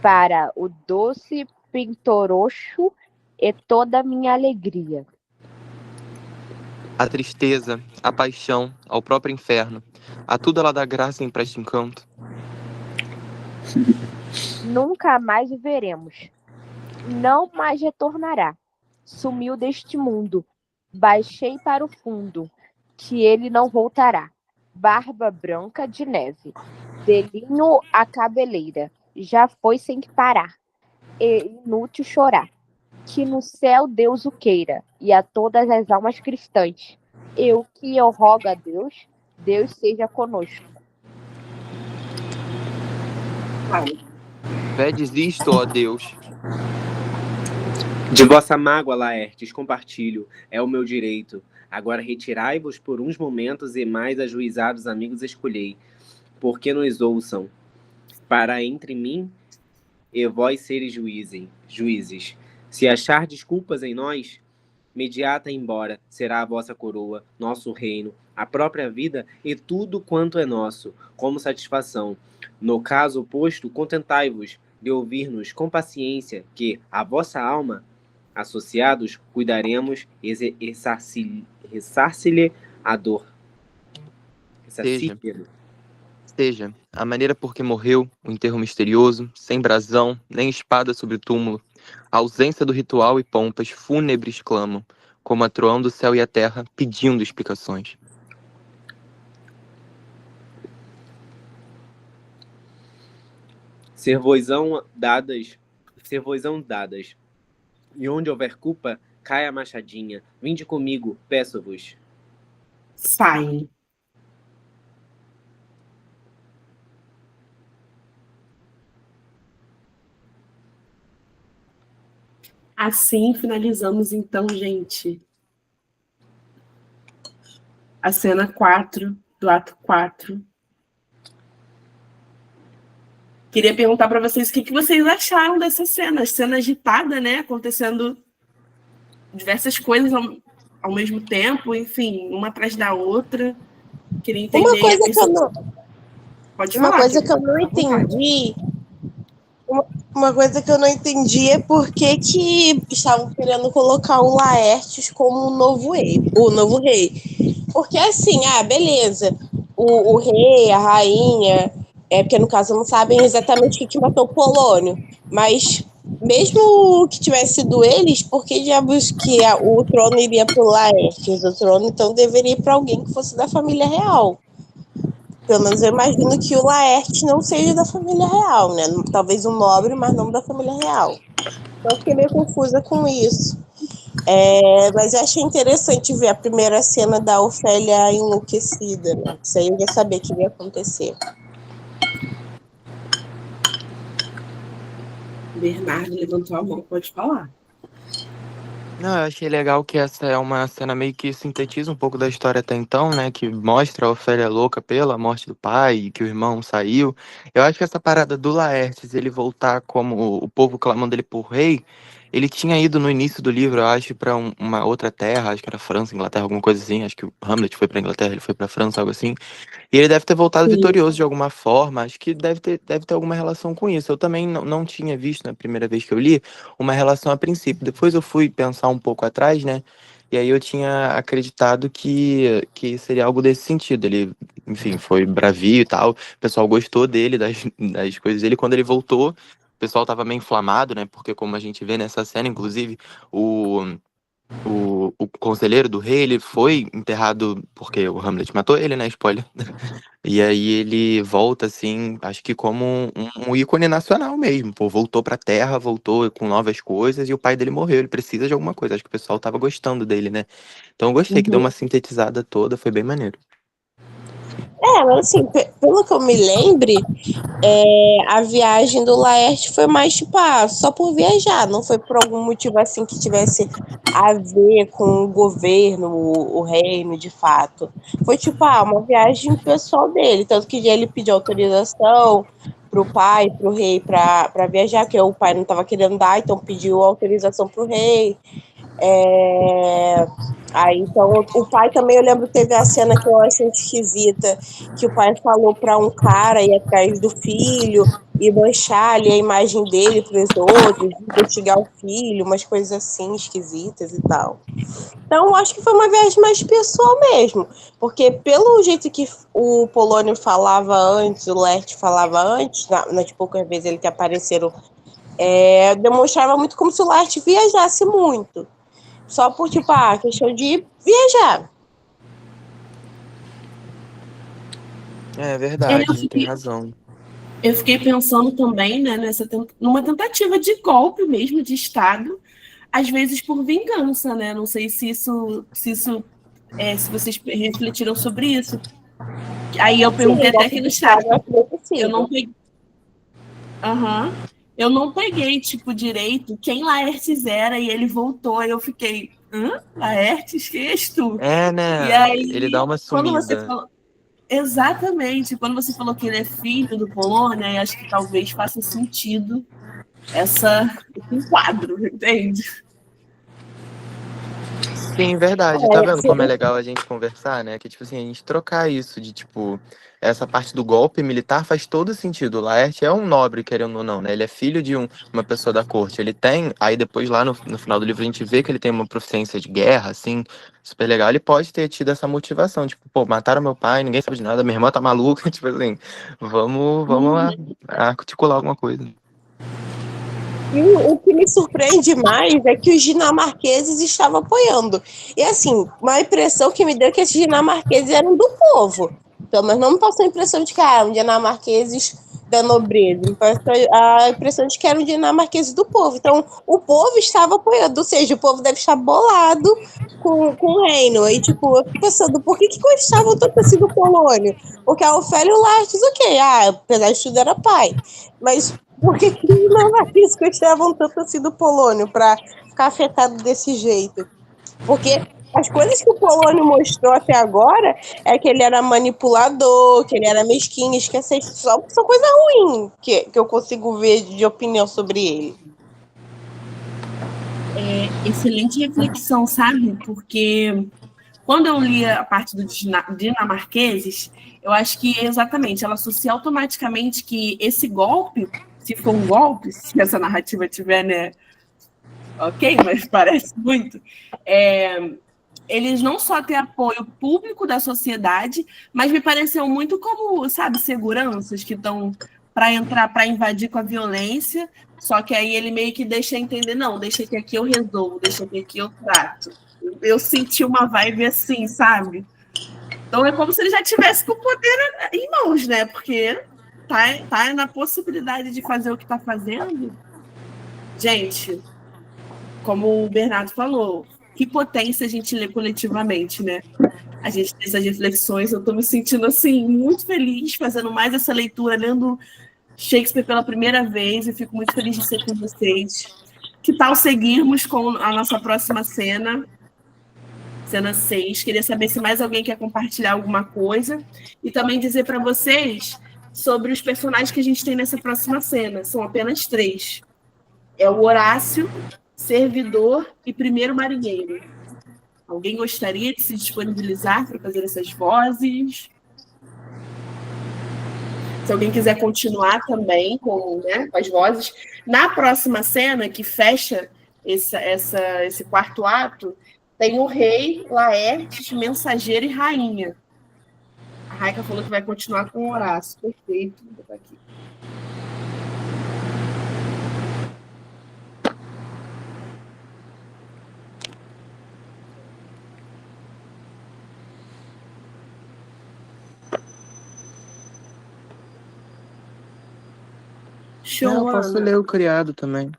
Speaker 5: para o doce Pintoroxo e toda a minha alegria.
Speaker 2: A tristeza, a paixão, ao próprio inferno, a tudo ela dá graça e empresta encanto.
Speaker 5: Nunca mais o veremos. Não mais retornará. Sumiu deste mundo. Baixei para o fundo, que ele não voltará. Barba branca de neve, delinho a cabeleira, já foi sem que parar. É inútil chorar. Que no céu Deus o queira, e a todas as almas cristãs. Eu rogo a Deus, Deus seja conosco.
Speaker 2: Vedes isto, ó Deus.
Speaker 6: De vossa mágoa, Laertes, compartilho, é o meu direito. Agora retirai-vos por uns momentos e mais ajuizados amigos escolhei, porque nos ouçam, para entre mim e vós seres juízes. Se achar desculpas em nós, mediata embora será a vossa coroa, nosso reino, a própria vida e tudo quanto é nosso, como satisfação. No caso oposto, contentai-vos de ouvir-nos com paciência, que a vossa alma, associados, cuidaremos e ressarci-lhe a dor.
Speaker 2: Seja a maneira por que morreu, o enterro misterioso, sem brasão, nem espada sobre o túmulo, a ausência do ritual e pompas fúnebres clamam, como atroando o céu e a terra, pedindo explicações.
Speaker 6: Servosão dadas, e onde houver culpa, cai a machadinha. Vinde comigo, peço-vos.
Speaker 1: Saem. Assim finalizamos então, gente, a cena 4 do ato 4. Queria perguntar para vocês o que vocês acharam dessa cena. Cena agitada, né? Acontecendo diversas coisas ao mesmo tempo, enfim, uma atrás da outra. Queria entender.
Speaker 4: Uma coisa que eu não...
Speaker 1: Pode falar.
Speaker 4: Uma coisa que eu não entendi... Uma coisa que eu não entendi é por que estavam querendo colocar o Laertes como o novo rei. Porque assim, beleza, o rei, a rainha, porque no caso não sabem exatamente o que matou o Polônio, mas mesmo que tivesse sido eles, por que diabos que o trono iria para o Laertes? O trono então deveria ir para alguém que fosse da família real. Pelo menos eu imagino que o Laertes não seja da família real, né? Talvez um nobre, mas não da família real. Então eu fiquei meio confusa com isso. Mas eu achei interessante ver a primeira cena da Ofélia enlouquecida, né? Isso aí eu ia saber o que ia acontecer.
Speaker 1: Bernardo levantou a mão, pode falar.
Speaker 2: Não, eu achei legal que essa é uma cena meio que sintetiza um pouco da história até então, né? Que mostra a Ofélia louca pela morte do pai e que o irmão saiu. Eu acho que essa parada do Laertes, ele voltar como o povo clamando ele por rei, ele tinha ido no início do livro, eu acho, para uma outra terra, acho que era França, Inglaterra, alguma coisa assim. Acho que o Hamlet foi para Inglaterra, ele foi para França, algo assim. E ele deve ter voltado
Speaker 1: Sim.
Speaker 2: vitorioso de alguma forma. Acho que deve ter alguma relação com isso. Eu também não tinha visto na primeira vez que eu li uma relação a princípio. Depois eu fui pensar um pouco atrás, né? E aí eu tinha acreditado que seria algo desse sentido. Ele, enfim, foi bravio e tal. O pessoal gostou dele, das coisas dele. Quando ele voltou, o pessoal tava meio inflamado, né? Porque como a gente vê nessa cena, inclusive, o conselheiro do rei, ele foi enterrado porque o Hamlet matou ele, né? Spoiler. E aí ele volta, assim, acho que como um ícone nacional mesmo. Pô, voltou pra terra, voltou com novas coisas e o pai dele morreu. Ele precisa de alguma coisa. Acho que o pessoal tava gostando dele, né? Então eu gostei que deu
Speaker 1: Uhum.
Speaker 2: uma sintetizada toda, foi bem maneiro.
Speaker 4: Mas assim, pelo que eu me lembre, a viagem do Laerte foi mais, tipo, só por viajar, não foi por algum motivo assim que tivesse a ver com o governo, o reino, de fato. Foi tipo, uma viagem pessoal dele, tanto que ele pediu autorização pro pai, pro rei, para viajar, que o pai não estava querendo dar, então pediu autorização pro rei. Aí, então, o pai também, eu lembro que teve a cena que eu achei esquisita, que o pai falou para um cara ir atrás do filho e manchar ali a imagem dele para os outros, investigar o filho, umas coisas assim esquisitas e tal. Então, eu acho que foi uma viagem mais pessoal mesmo, porque pelo jeito que o Polônio falava antes, o Lert falava antes, nas poucas vezes ele que apareceram, demonstrava muito como se o Lert viajasse muito. Só por, tipo, questão de viajar.
Speaker 2: É
Speaker 1: Eu
Speaker 2: verdade, tem
Speaker 1: fiquei,
Speaker 2: razão.
Speaker 1: eu fiquei pensando também, né, numa tentativa de golpe mesmo de Estado, às vezes por vingança, né? Não sei se vocês refletiram sobre isso. Aí eu perguntei
Speaker 4: Sim,
Speaker 1: até
Speaker 4: golpe
Speaker 1: aqui
Speaker 4: de
Speaker 1: no chat.
Speaker 4: Estado eu acho bem
Speaker 1: Eu não
Speaker 4: possível.
Speaker 1: peguei. Aham. Eu não peguei, tipo, direito quem Laertes era e ele voltou. Aí eu fiquei, Laertes, quem és tu?
Speaker 2: É,
Speaker 1: E
Speaker 2: né? Ele dá
Speaker 1: aí,
Speaker 2: uma
Speaker 1: quando você
Speaker 2: sumida.
Speaker 1: falou. Exatamente, quando você falou que ele é filho do Polônia, eu acho que talvez faça sentido esse quadro, entende?
Speaker 2: Sim, verdade. Tá vendo como é
Speaker 4: Sim.
Speaker 2: legal a gente conversar, né? Que, tipo assim, a gente trocar isso de, tipo, essa parte do golpe militar faz todo sentido. O Laerte é um nobre, querendo ou não, né? Ele é filho de uma pessoa da corte. Ele tem, aí depois lá no final do livro a gente vê que ele tem uma proficiência de guerra, assim, super legal. Ele pode ter tido essa motivação, tipo, pô, mataram meu pai, ninguém sabe de nada, minha irmã tá maluca, tipo assim, vamos lá, articular alguma coisa.
Speaker 4: E o que me surpreende mais é que os dinamarqueses estavam apoiando. E assim, uma impressão que me deu é que esses dinamarqueses eram do povo. Então, mas não me passou a impressão de que eram dinamarqueses da nobreza. Me passou a impressão de que eram dinamarqueses do povo. Então, o povo estava apoiando, ou seja, o povo deve estar bolado com o reino. E, tipo, eu fico pensando, por que gostavam tanto assim do Polônio? Porque a Ofélia Laertes, ok, apesar de tudo era pai. Mas por que os dinamarqueses gostavam tanto assim do Polônio para ficar afetado desse jeito? Porque as coisas que o Polônio mostrou até agora é que ele era manipulador, que ele era mesquinho, esquece, só coisa ruim que eu consigo ver de opinião sobre ele.
Speaker 1: Excelente reflexão, sabe? Porque quando eu li a parte dos dinamarqueses, eu acho que exatamente, ela associa automaticamente que esse golpe, se for um golpe, se essa narrativa tiver, né? Ok, mas parece muito. Eles não só têm apoio público da sociedade, mas me pareceu muito como, sabe, seguranças que estão para entrar, para invadir com a violência, só que aí ele meio que deixa entender, não, deixa que aqui eu resolvo, deixa que aqui eu trato. Eu senti uma vibe assim, sabe? Então é como se ele já tivesse com o poder em mãos, né? Porque tá na possibilidade de fazer o que está fazendo. Gente, como o Bernardo falou, que potência a gente lê coletivamente, né? A gente tem essas reflexões, eu estou me sentindo assim, muito feliz fazendo mais essa leitura, lendo Shakespeare pela primeira vez, e fico muito feliz de ser com vocês. Que tal seguirmos com a nossa próxima cena 6? Queria saber se mais alguém quer compartilhar alguma coisa, e também dizer para vocês sobre os personagens que a gente tem nessa próxima cena. São apenas 3. É o Horácio, servidor e primeiro marinheiro. Alguém gostaria de se disponibilizar para fazer essas vozes? Se alguém quiser continuar também com as vozes. Na próxima cena, que fecha esse quarto ato, tem o rei, Laertes, mensageiro e rainha. A Raika falou que vai continuar com o Horácio. Perfeito. Vou botar aqui. Show,
Speaker 2: Não, eu posso
Speaker 1: Ana.
Speaker 2: ler o criado também.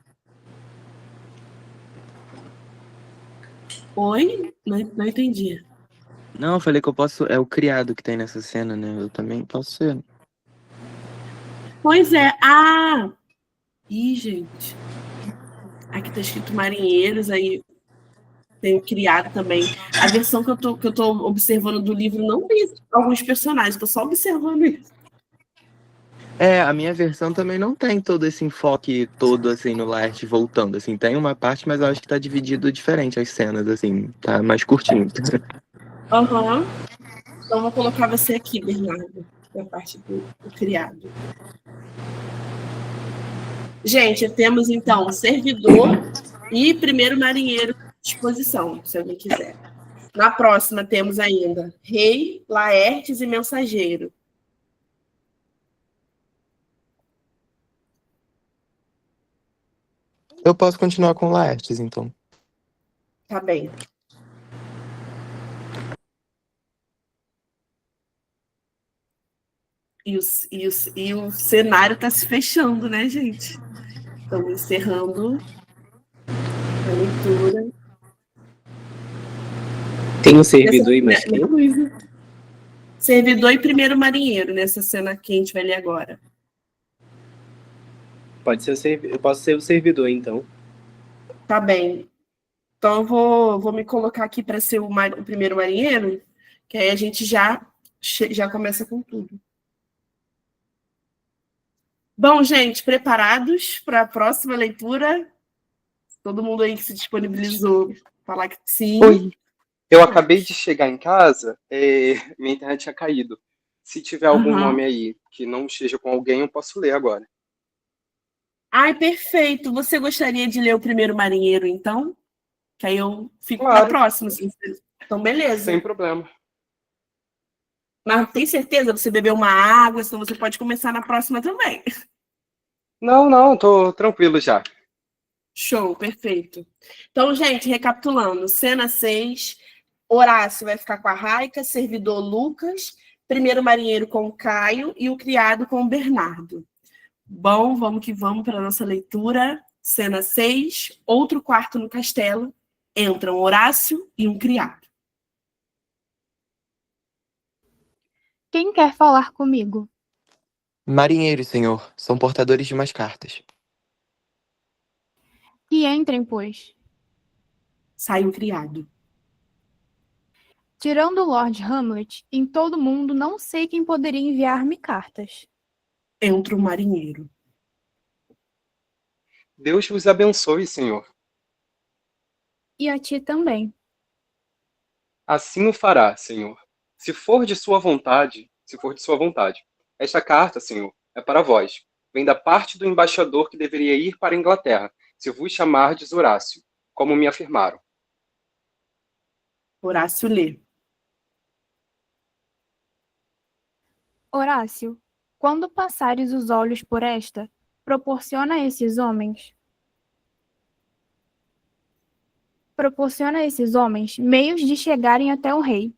Speaker 1: Oi? Não entendi.
Speaker 2: Não, eu falei que eu posso. É o criado que tem nessa cena, né? Eu também posso ser.
Speaker 1: Pois é. Ah! Ih, gente. Aqui tá escrito marinheiros, aí tem o criado também. A versão que eu tô observando do livro não tem alguns personagens, tô só observando isso.
Speaker 2: É, a minha versão também não tem todo esse enfoque todo, assim, no Laerte voltando, assim. Tem uma parte, mas eu acho que tá dividido diferente as cenas, assim. Tá mais curtinho.
Speaker 1: Aham. Então, vou colocar você aqui, Bernardo, na parte do criado. Gente, temos, então, servidor e primeiro marinheiro à disposição, se alguém quiser. Na próxima, temos ainda rei, Laertes e mensageiro.
Speaker 2: Eu posso continuar com o Laertes, então.
Speaker 1: Tá bem. E o cenário está se fechando, né, gente? Estamos encerrando a leitura.
Speaker 6: Tem um servidor e mais quem?
Speaker 1: Servidor e primeiro marinheiro, nessa cena que a gente vai ler agora.
Speaker 6: Pode ser eu posso ser o servidor, então.
Speaker 1: Tá bem. Então eu vou me colocar aqui para ser o primeiro marinheiro, que aí a gente já começa com tudo. Bom, gente, preparados para a próxima leitura? Todo mundo aí que se disponibilizou falar que sim.
Speaker 3: Oi, eu acabei de chegar em casa, minha internet tinha caído. Se tiver algum nome aí que não esteja com alguém, eu posso ler agora.
Speaker 1: Ai, perfeito. Você gostaria de ler o primeiro marinheiro, então? Que aí eu fico
Speaker 3: Claro.
Speaker 1: para a próxima. Assim. Então, beleza.
Speaker 3: Sem problema.
Speaker 1: Mas tem certeza? Você bebeu uma água, senão você pode começar na próxima também.
Speaker 3: Não, tô tranquilo já.
Speaker 1: Show, perfeito. Então, gente, recapitulando. Cena 6, Horácio vai ficar com a Raika, servidor Lucas, primeiro marinheiro com o Caio e o criado com o Bernardo. Bom, vamos que vamos para a nossa leitura. Cena 6, outro quarto no castelo. Entram Horácio e um criado.
Speaker 7: Quem quer falar comigo?
Speaker 2: Marinheiros, senhor. São portadores de umas cartas.
Speaker 7: Que entrem, pois.
Speaker 1: Sai o criado.
Speaker 7: Tirando o Lord Hamlet, em todo mundo não sei quem poderia enviar-me cartas.
Speaker 1: Entra o marinheiro.
Speaker 3: Deus vos abençoe, senhor.
Speaker 7: E a ti também.
Speaker 3: Assim o fará, senhor. Se for de sua vontade. Esta carta, senhor, é para vós. Vem da parte do embaixador que deveria ir para a Inglaterra, se vos chamardes Horácio, como me afirmaram.
Speaker 1: Horácio lê.
Speaker 7: Horácio, quando passares os olhos por esta, proporciona a esses homens meios de chegarem até o rei.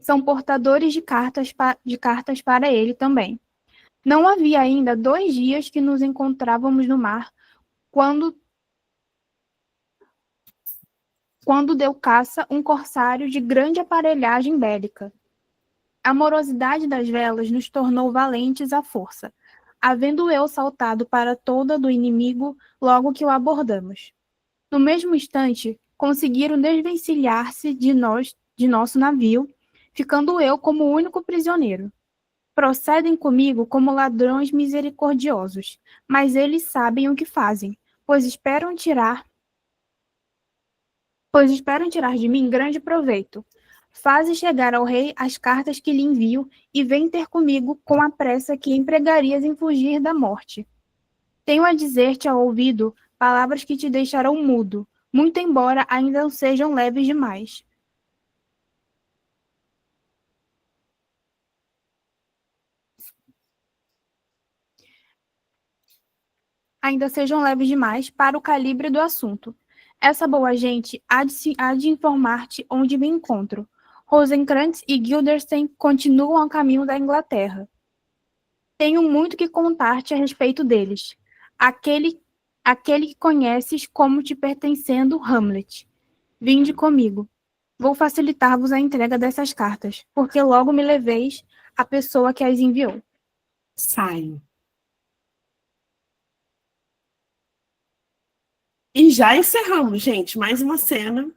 Speaker 7: São portadores de cartas para ele também. Não havia ainda 2 dias que nos encontrávamos no mar, quando deu caça um corsário de grande aparelhagem bélica. A morosidade das velas nos tornou valentes à força, havendo eu saltado para toda do inimigo logo que o abordamos. No mesmo instante, conseguiram desvencilhar-se de nosso navio, ficando eu como o único prisioneiro. Procedem comigo como ladrões misericordiosos, mas eles sabem o que fazem, pois esperam tirar pois esperam tirar de mim grande proveito. Faze chegar ao rei as cartas que lhe envio e vem ter comigo com a pressa que empregarias em fugir da morte. Tenho a dizer-te ao ouvido palavras que te deixarão mudo, muito embora ainda não sejam leves demais. Ainda sejam leves demais para o calibre do assunto. Essa boa gente há de informar-te onde me encontro. Rosencrantz e Guildenstern continuam ao caminho da Inglaterra. Tenho muito que contar-te a respeito deles. Aquele que conheces como te pertencendo Hamlet. Vinde comigo. Vou facilitar-vos a entrega dessas cartas, porque logo me leveis a pessoa que as enviou.
Speaker 1: Saio. E já encerramos, gente, mais uma cena.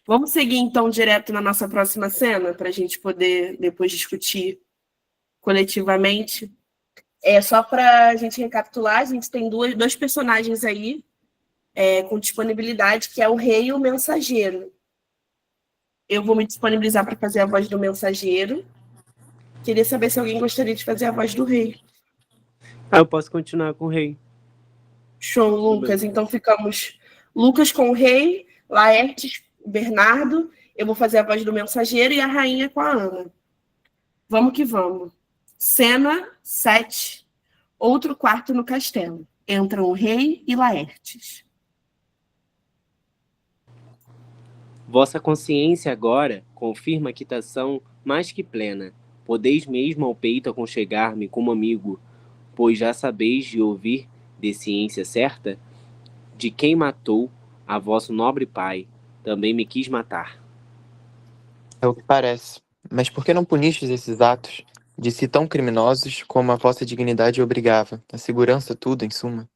Speaker 1: Vamos seguir, então, direto na nossa próxima cena, para a gente poder depois discutir coletivamente. Só para a gente recapitular, a gente tem dois personagens aí com disponibilidade, que é o rei e o mensageiro. Eu vou me disponibilizar para fazer a voz do mensageiro. Queria saber se alguém gostaria de fazer a voz do rei.
Speaker 6: Eu posso continuar com o rei.
Speaker 1: Show, Lucas. Então ficamos Lucas com o rei, Laertes, Bernardo. Eu vou fazer a voz do mensageiro e a rainha com a Ana. Vamos que vamos. Cena 7. Outro quarto no castelo. Entram o rei e Laertes.
Speaker 6: Vossa consciência agora confirma a quitação mais que plena. Podeis mesmo ao peito aconchegar-me como amigo, pois já sabeis de ouvir de ciência certa, de quem matou a vosso nobre pai, também me quis matar.
Speaker 2: É o que parece. Mas por que não punistes esses atos, de si tão criminosos como a vossa dignidade obrigava? A segurança tudo, em suma.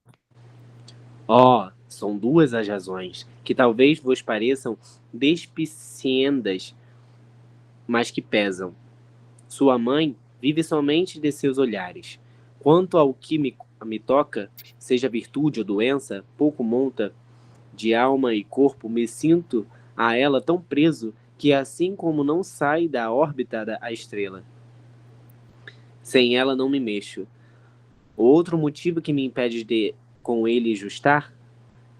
Speaker 6: São duas as razões, que talvez vos pareçam despiciendas, mas que pesam. Sua mãe vive somente de seus olhares. Quanto ao que me toca, seja virtude ou doença, pouco monta, de alma e corpo me sinto a ela tão preso que assim como não sai da órbita da estrela. Sem ela não me mexo. O outro motivo que me impede de com ele justar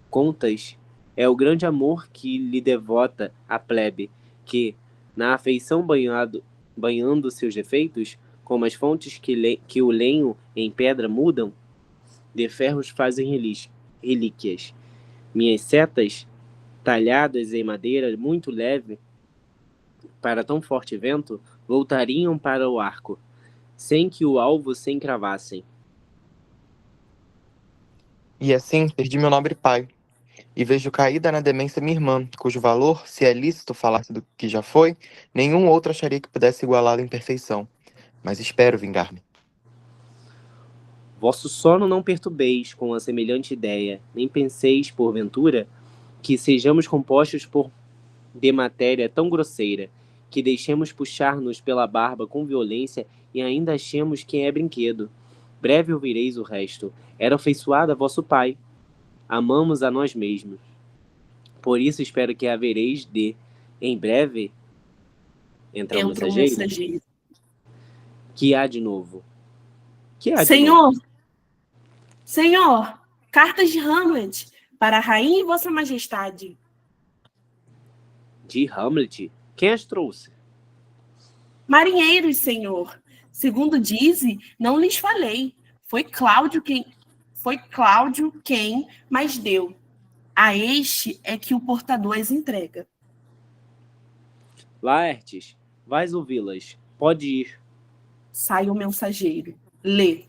Speaker 6: contas é o grande amor que lhe devota a plebe, que, na afeição banhando seus defeitos, como as fontes que o lenho em pedra mudam, de ferros fazem relíquias. Minhas setas, talhadas em madeira muito leve, para tão forte vento, voltariam para o arco, sem que o alvo se encravassem.
Speaker 2: E assim perdi meu nobre pai, e vejo caída na demência minha irmã, cujo valor, se é lícito falar-se do que já foi, nenhum outro acharia que pudesse igualá-lo em perfeição. Mas espero vingar-me.
Speaker 6: Vosso sono não perturbeis com a semelhante ideia, nem penseis, porventura, que sejamos compostos de matéria tão grosseira, que deixemos puxar-nos pela barba com violência e ainda achemos que é brinquedo. Breve ouvireis o resto. Era afeiçoado a vosso pai. Amamos a nós mesmos. Por isso espero que havereis de, em breve, entrar um mensageiro. Que há de novo? Que há de novo?
Speaker 1: Senhor, cartas de Hamlet para a rainha e vossa majestade.
Speaker 6: De Hamlet? Quem as trouxe?
Speaker 1: Marinheiros, senhor. Segundo dizem, não lhes falei. Foi Cláudio quem mais deu. A este é que o portador as entrega.
Speaker 6: Laertes, vais ouvi-las. Pode ir.
Speaker 1: Sai o mensageiro. Lê.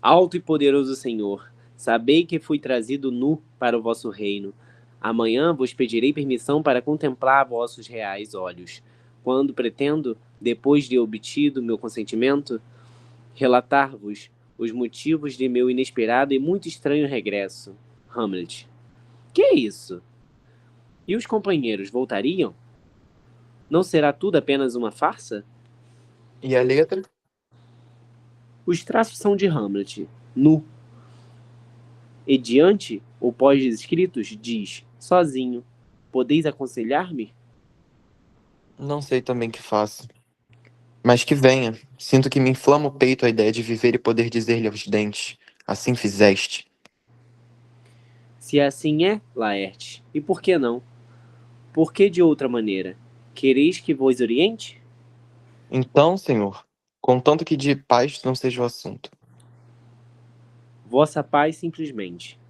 Speaker 6: Alto e poderoso Senhor, sabei que fui trazido nu para o vosso reino. Amanhã vos pedirei permissão para contemplar vossos reais olhos, quando pretendo, depois de obtido meu consentimento, relatar-vos os motivos de meu inesperado e muito estranho regresso. Hamlet. Que é isso? E os companheiros voltariam? Não será tudo apenas uma farsa?
Speaker 2: E a letra?
Speaker 6: Os traços são de Hamlet, nu. E diante, ou pós-escritos, diz, sozinho, Podeis aconselhar-me?
Speaker 2: Não sei também o que faço. Mas que venha. Sinto que me inflama o peito a ideia de viver e poder dizer-lhe aos dentes: assim fizeste.
Speaker 6: Se assim é, Laertes, e por que não? Por que de outra maneira? Quereis que vos oriente?
Speaker 2: Então, senhor, contanto que de paz não seja o assunto.
Speaker 6: Vossa paz simplesmente.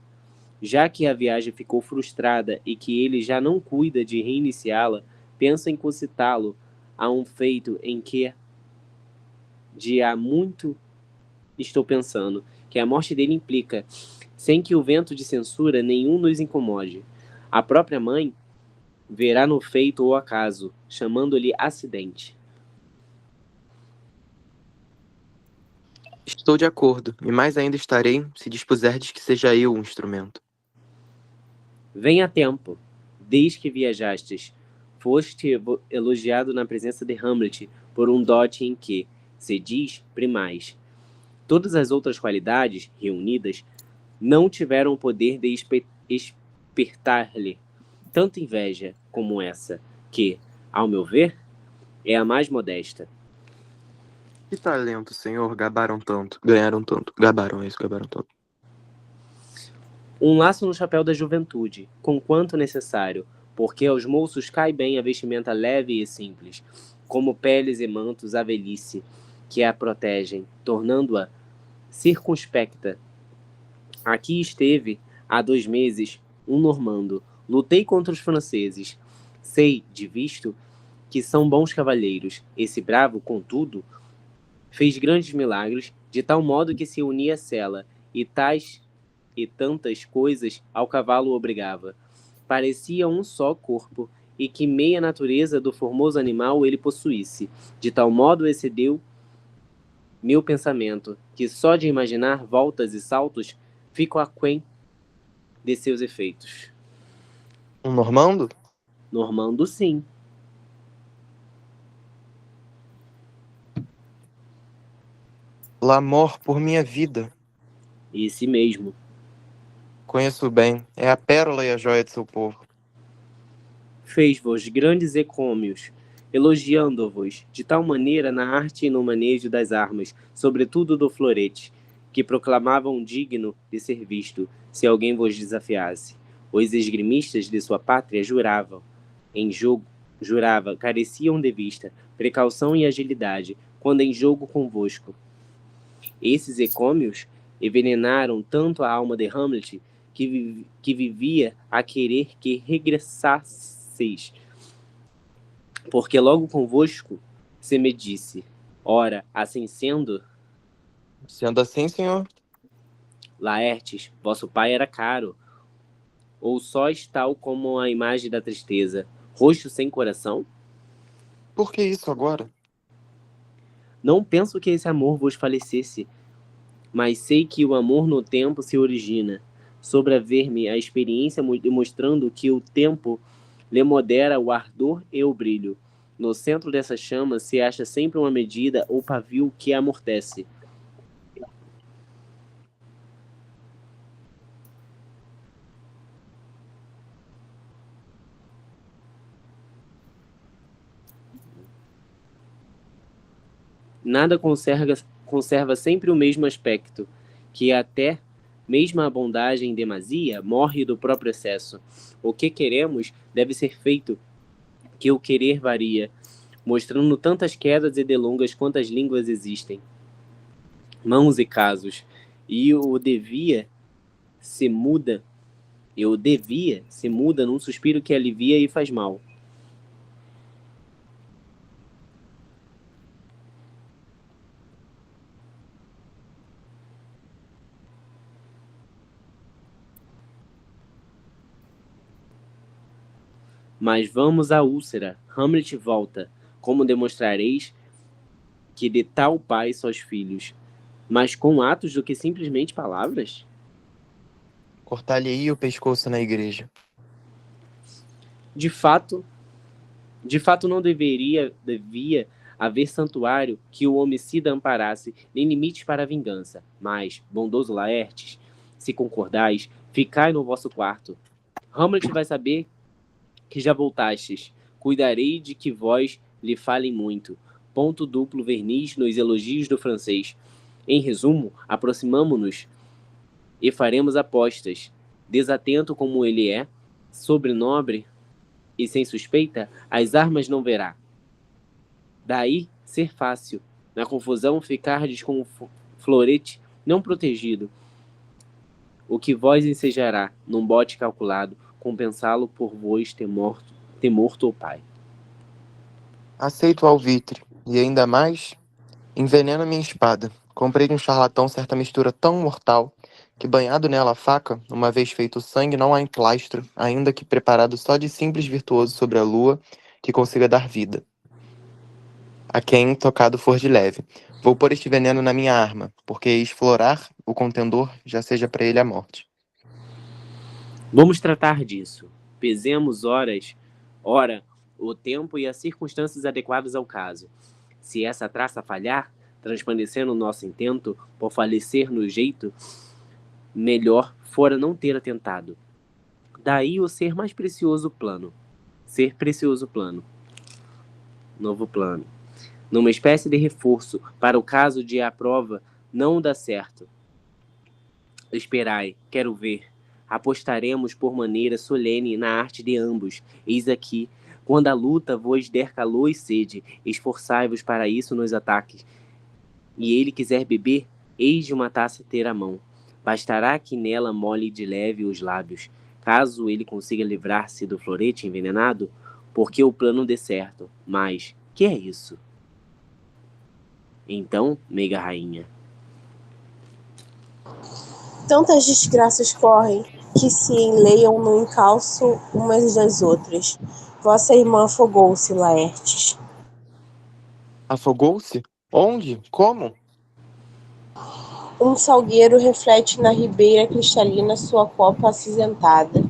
Speaker 6: Já que a viagem ficou frustrada e que ele já não cuida de reiniciá-la, penso em concitá-lo a um feito em que de há muito estou pensando, que a morte dele implica, sem que o vento de censura nenhum nos incomode. A própria mãe verá no feito o acaso, chamando-lhe acidente.
Speaker 2: Estou de acordo, e mais ainda estarei se dispuserdes que seja eu o instrumento.
Speaker 6: Vem a tempo. Desde que viajastes, foste elogiado na presença de Hamlet por um dote em que, se diz, primais. Todas as outras qualidades, reunidas, não tiveram o poder de espertar-lhe tanta inveja como essa, que, ao meu ver, é a mais modesta.
Speaker 2: Que talento, senhor, gabaram tanto, ganharam tanto, gabaram isso, gabaram tanto.
Speaker 6: Um laço no chapéu da juventude, conquanto necessário, porque aos moços cai bem a vestimenta leve e simples, como peles e mantos à velhice, que a protegem, tornando-a circunspecta. Aqui esteve, há 2 meses, um normando. Lutei contra os franceses. Sei, de visto, que são bons cavalheiros. Esse bravo, contudo, fez grandes milagres, de tal modo que se unia a sela, e tantas coisas ao cavalo obrigava. Parecia um só corpo, e que meia natureza do formoso animal ele possuísse. De tal modo excedeu meu pensamento, que só de imaginar voltas e saltos fico aquém de seus efeitos.
Speaker 2: Um normando?
Speaker 6: Normando, sim.
Speaker 2: Lamor por minha vida.
Speaker 6: Esse mesmo.
Speaker 2: Conheço bem, é a pérola e a joia de seu povo.
Speaker 6: Fez-vos grandes ecômios, elogiando-vos de tal maneira na arte e no manejo das armas, sobretudo do florete, que proclamavam digno de ser visto, se alguém vos desafiasse. Os esgrimistas de sua pátria juravam, careciam de vista, precaução e agilidade, quando em jogo convosco. Esses ecômios envenenaram tanto a alma de Hamlet, que vivia a querer que regressasseis, porque logo convosco se me disse, ora, assim sendo,
Speaker 2: Sendo assim, senhor,
Speaker 6: Laertes, vosso pai era caro, ou sós tal como a imagem da tristeza, rosto sem coração?
Speaker 2: por que isso agora?
Speaker 6: Não penso que esse amor vos falecesse, mas sei que o amor no tempo se origina, sobrever-me a experiência demonstrando que o tempo lhe modera o ardor e o brilho. No centro dessa chama se acha sempre uma medida ou pavio que a amortece. Nada conserva sempre o mesmo aspecto, que até mesmo a bondade em demasia morre do próprio excesso. O que queremos deve ser feito, que o querer varia, mostrando tantas quedas e delongas quantas línguas existem, mãos e casos, e o devia se muda num suspiro que alivia e faz mal. Mas vamos à úlcera. Hamlet volta. Como demonstrareis que de tal pai sois filhos, mas com atos do que simplesmente palavras?
Speaker 2: Cortar-lhe-ia o pescoço na igreja.
Speaker 6: De fato não devia haver santuário que o homicida amparasse, nem limites para a vingança. Mas, bondoso Laertes, se concordais, ficai no vosso quarto. Hamlet vai saber que já voltastes. Cuidarei de que vós lhe falem muito. Ponto duplo verniz nos elogios do francês. Em resumo, aproximamo-nos e faremos apostas. Desatento como ele é, sobrenobre e sem suspeita, as armas não verá. Daí ser fácil, na confusão ficardes com o florete não protegido. O que vós ensejará, num bote calculado, compensá-lo por vós ter morto o pai.
Speaker 2: Aceito o alvitre, e ainda mais, envenena minha espada. Comprei de um charlatão certa mistura tão mortal, que banhado nela a faca, uma vez feito o sangue, não há emplastro, ainda que preparado só de simples virtuoso sobre a lua, que consiga dar vida. A quem tocado for de leve. Vou pôr este veneno na minha arma, porque explorar o contendor já seja para ele a morte.
Speaker 6: Vamos tratar disso. Pesemos ora, o tempo e as circunstâncias adequadas ao caso. Se essa traça falhar, transparecendo o nosso intento, por falecer no jeito, melhor fora não ter atentado. Daí o ser mais precioso plano. Ser precioso plano. Novo plano. Numa espécie de reforço, para o caso de a prova não dar certo. Esperai, quero ver. Apostaremos por maneira solene na arte de ambos. Eis aqui, quando a luta vos der calor e sede, esforçai-vos para isso nos ataques. E ele quiser beber, eis de uma taça ter à mão. Bastará que nela molhe de leve os lábios, caso ele consiga livrar-se do florete envenenado, porque o plano dê certo. Mas, que é isso? Então, meiga rainha,
Speaker 4: Tantas desgraças correm, que se enleiam no encalço umas das outras. Vossa irmã afogou-se, Laertes.
Speaker 2: Afogou-se? Onde? Como?
Speaker 4: Um salgueiro reflete na ribeira cristalina sua copa acinzentada.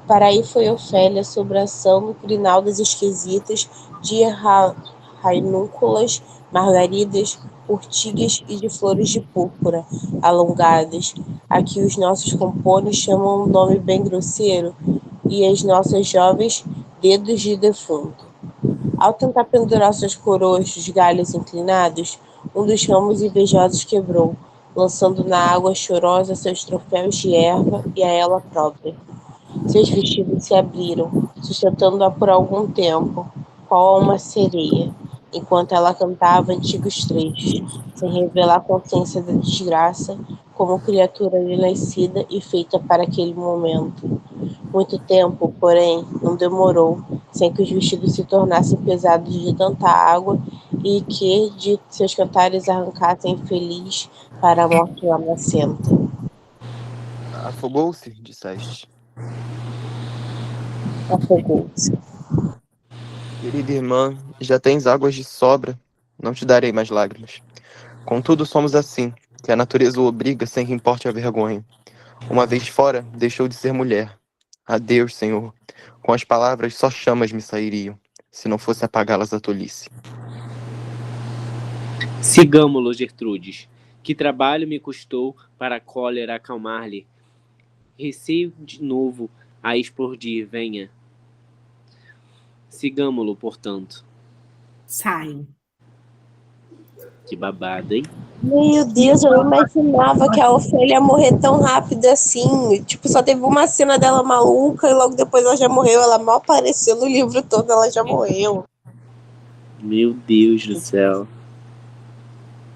Speaker 4: Para aí foi Ofélia, sobre a ação grinaldas esquisitas de rainúnculas, margaridas, urtigas e de flores de púrpura, alongadas, a que os nossos compones chamam um nome bem grosseiro, e as nossas jovens dedos de defunto. Ao tentar pendurar suas coroas dos galhos inclinados, um dos ramos invejosos quebrou, lançando na água chorosa seus troféus de erva e a ela própria. Seus vestidos se abriram, sustentando-a por algum tempo, qual a uma sereia, enquanto ela cantava antigos trechos, sem revelar a consciência da desgraça, como criatura ali nascida e feita para aquele momento. Muito tempo, porém, não demorou, sem que os vestidos se tornassem pesados de tanta água e que de seus cantares arrancassem feliz para a morte lamacenta.
Speaker 2: Afogou-se, disseste.
Speaker 4: Afogou-se.
Speaker 2: Querida irmã, já tens águas de sobra, não te darei mais lágrimas. Contudo, somos assim, que a natureza o obriga sem que importe a vergonha. Uma vez fora, deixou de ser mulher. Adeus, Senhor. Com as palavras, só chamas me sairiam, se não fosse apagá-las a tolice.
Speaker 6: sigamo-lo, Gertrudes. Que trabalho me custou para a cólera acalmar-lhe. Receio de novo a explodir, venha. Sigamo-lo, portanto.
Speaker 1: Saem.
Speaker 6: Que babado, hein?
Speaker 4: Meu Deus, eu não imaginava que a Ofélia ia morrer tão rápido assim. Tipo, só teve uma cena dela maluca e logo depois ela já morreu. Ela mal apareceu no livro todo, ela já morreu.
Speaker 6: Meu Deus do céu.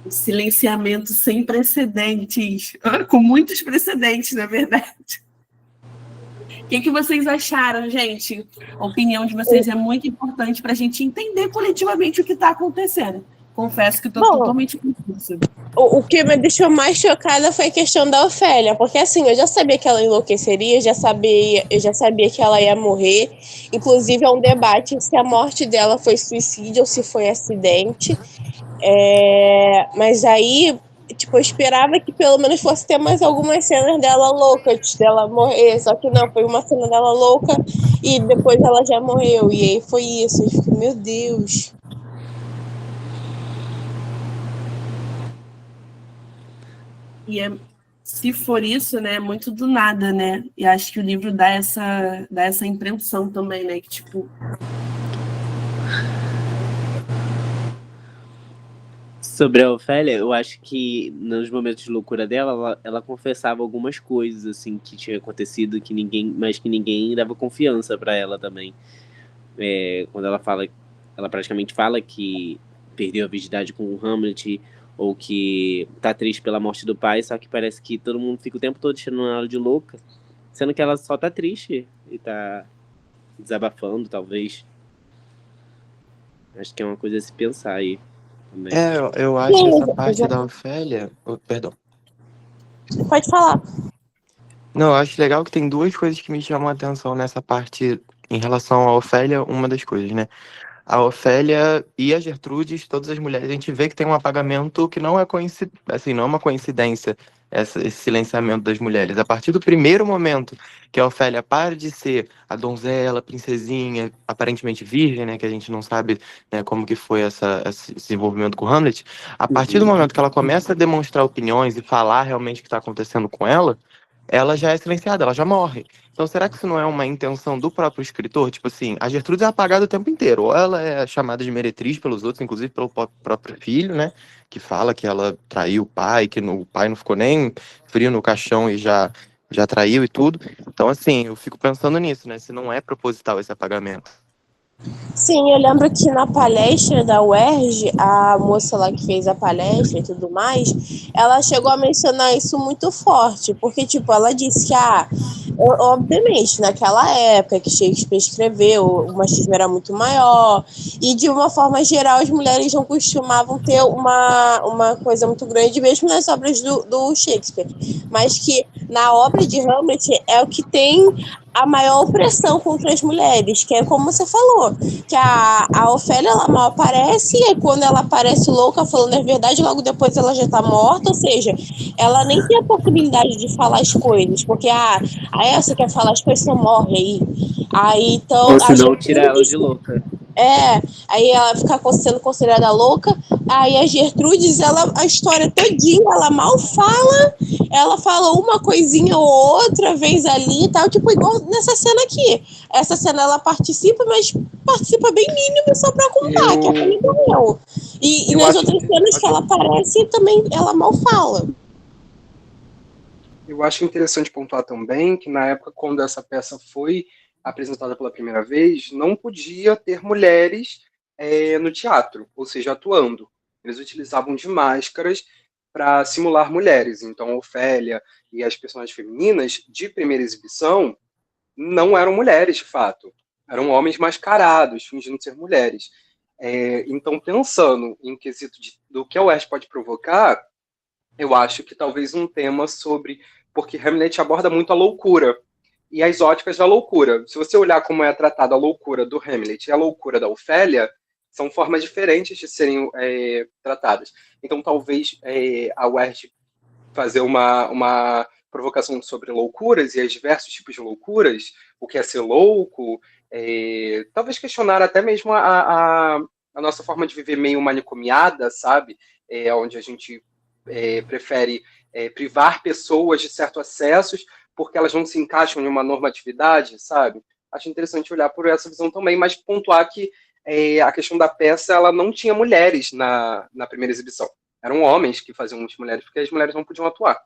Speaker 1: Um silenciamento sem precedentes. Com muitos precedentes, na verdade. O que vocês acharam, gente? A opinião de vocês é muito importante para a gente entender coletivamente o que está acontecendo. Confesso que estou totalmente confusa.
Speaker 4: O que me deixou mais chocada foi a questão da Ofélia, porque assim, eu já sabia que ela enlouqueceria, eu já sabia que ela ia morrer. Inclusive, é um debate se a morte dela foi suicídio ou se foi acidente. Mas aí, tipo, eu esperava que pelo menos fosse ter mais algumas cenas dela louca antes dela morrer, só que não, foi uma cena dela louca e depois ela já morreu, e aí foi isso. Eu fiquei, meu Deus.
Speaker 1: E se for isso, né, é muito do nada, né? E acho que o livro dá essa impressão também, né? Que, tipo,
Speaker 6: Sobre a Ofélia, eu acho que nos momentos de loucura dela, ela confessava algumas coisas assim que tinha acontecido, mas que ninguém dava confiança pra ela também. Quando ela praticamente fala que perdeu a virgindade com o Hamlet, ou que tá triste pela morte do pai, só que parece que todo mundo fica o tempo todo chamando ela de louca, sendo que ela só tá triste e tá desabafando, talvez. Acho que é uma coisa a se pensar aí também.
Speaker 2: Eu acho essa parte da Ofélia. Perdão.
Speaker 4: Pode falar.
Speaker 2: Não, eu acho legal que tem duas coisas que me chamam a atenção nessa parte em relação à Ofélia, uma das coisas, né? A Ofélia e a Gertrudes, todas as mulheres, a gente vê que tem um apagamento que não é assim, não é uma coincidência esse silenciamento das mulheres. A partir do primeiro momento que a Ofélia para de ser a donzela, a princesinha, aparentemente virgem, né, que a gente não sabe, né, como que foi esse envolvimento com Hamlet, a partir do momento que ela começa a demonstrar opiniões e falar realmente o que está acontecendo com ela já é silenciada, ela já morre. Então, será que isso não é uma intenção do próprio escritor? Tipo assim, a Gertrudes é apagada o tempo inteiro. Ou ela é chamada de meretriz pelos outros, inclusive pelo próprio filho, né? Que fala que ela traiu o pai, que o pai não ficou nem frio no caixão e já traiu e tudo. Então, assim, eu fico pensando nisso, né? Se não é proposital esse apagamento.
Speaker 4: Sim, eu lembro que na palestra da UERJ, a moça lá que fez a palestra e tudo mais, ela chegou a mencionar isso muito forte, porque, tipo, ela disse que, obviamente, naquela época que Shakespeare escreveu, o machismo era muito maior, e de uma forma geral as mulheres não costumavam ter uma coisa muito grande, mesmo nas obras do Shakespeare, mas que na obra de Hamlet é o que tem a maior opressão contra as mulheres, que é como você falou, que a Ofélia, ela mal aparece, e quando ela aparece louca falando a verdade, logo depois ela já tá morta, ou seja, ela nem tem a possibilidade de falar as coisas, porque essa quer falar as coisas, não morre aí então,
Speaker 6: ou se não, tira ela de louca.
Speaker 4: Aí ela fica sendo considerada louca. Aí a Gertrudes, a história todinha, ela mal fala, ela fala uma coisinha ou outra vez ali e tal, tipo, igual nessa cena aqui. Essa cena ela participa, mas participa bem mínimo só pra contar, que a Fanny morreu. E nas outras cenas que ela aparece, também ela mal fala.
Speaker 3: Eu acho interessante pontuar também que na época, quando essa peça foi apresentada pela primeira vez, não podia ter mulheres no teatro, ou seja, atuando. Eles utilizavam de máscaras para simular mulheres. Então, a Ofélia e as personagens femininas de primeira exibição não eram mulheres, de fato. Eram homens mascarados, fingindo ser mulheres. Então, pensando em quesito do que a UERJ pode provocar, eu acho que talvez um tema sobre... Porque Hamlet aborda muito a loucura e as óticas da loucura. Se você olhar como é tratada a loucura do Hamlet e a loucura da Ofélia, são formas diferentes de serem tratadas. Então, talvez a UERJ fazer uma provocação sobre loucuras e os diversos tipos de loucuras, o que é ser louco, talvez questionar até mesmo a nossa forma de viver meio manicomiada, sabe? Onde a gente prefere privar pessoas de certos acessos porque elas não se encaixam em uma normatividade, sabe? Acho interessante olhar por essa visão também, mas pontuar que a questão da peça, ela não tinha mulheres na primeira exibição. Eram homens que faziam as mulheres, porque as mulheres não podiam atuar.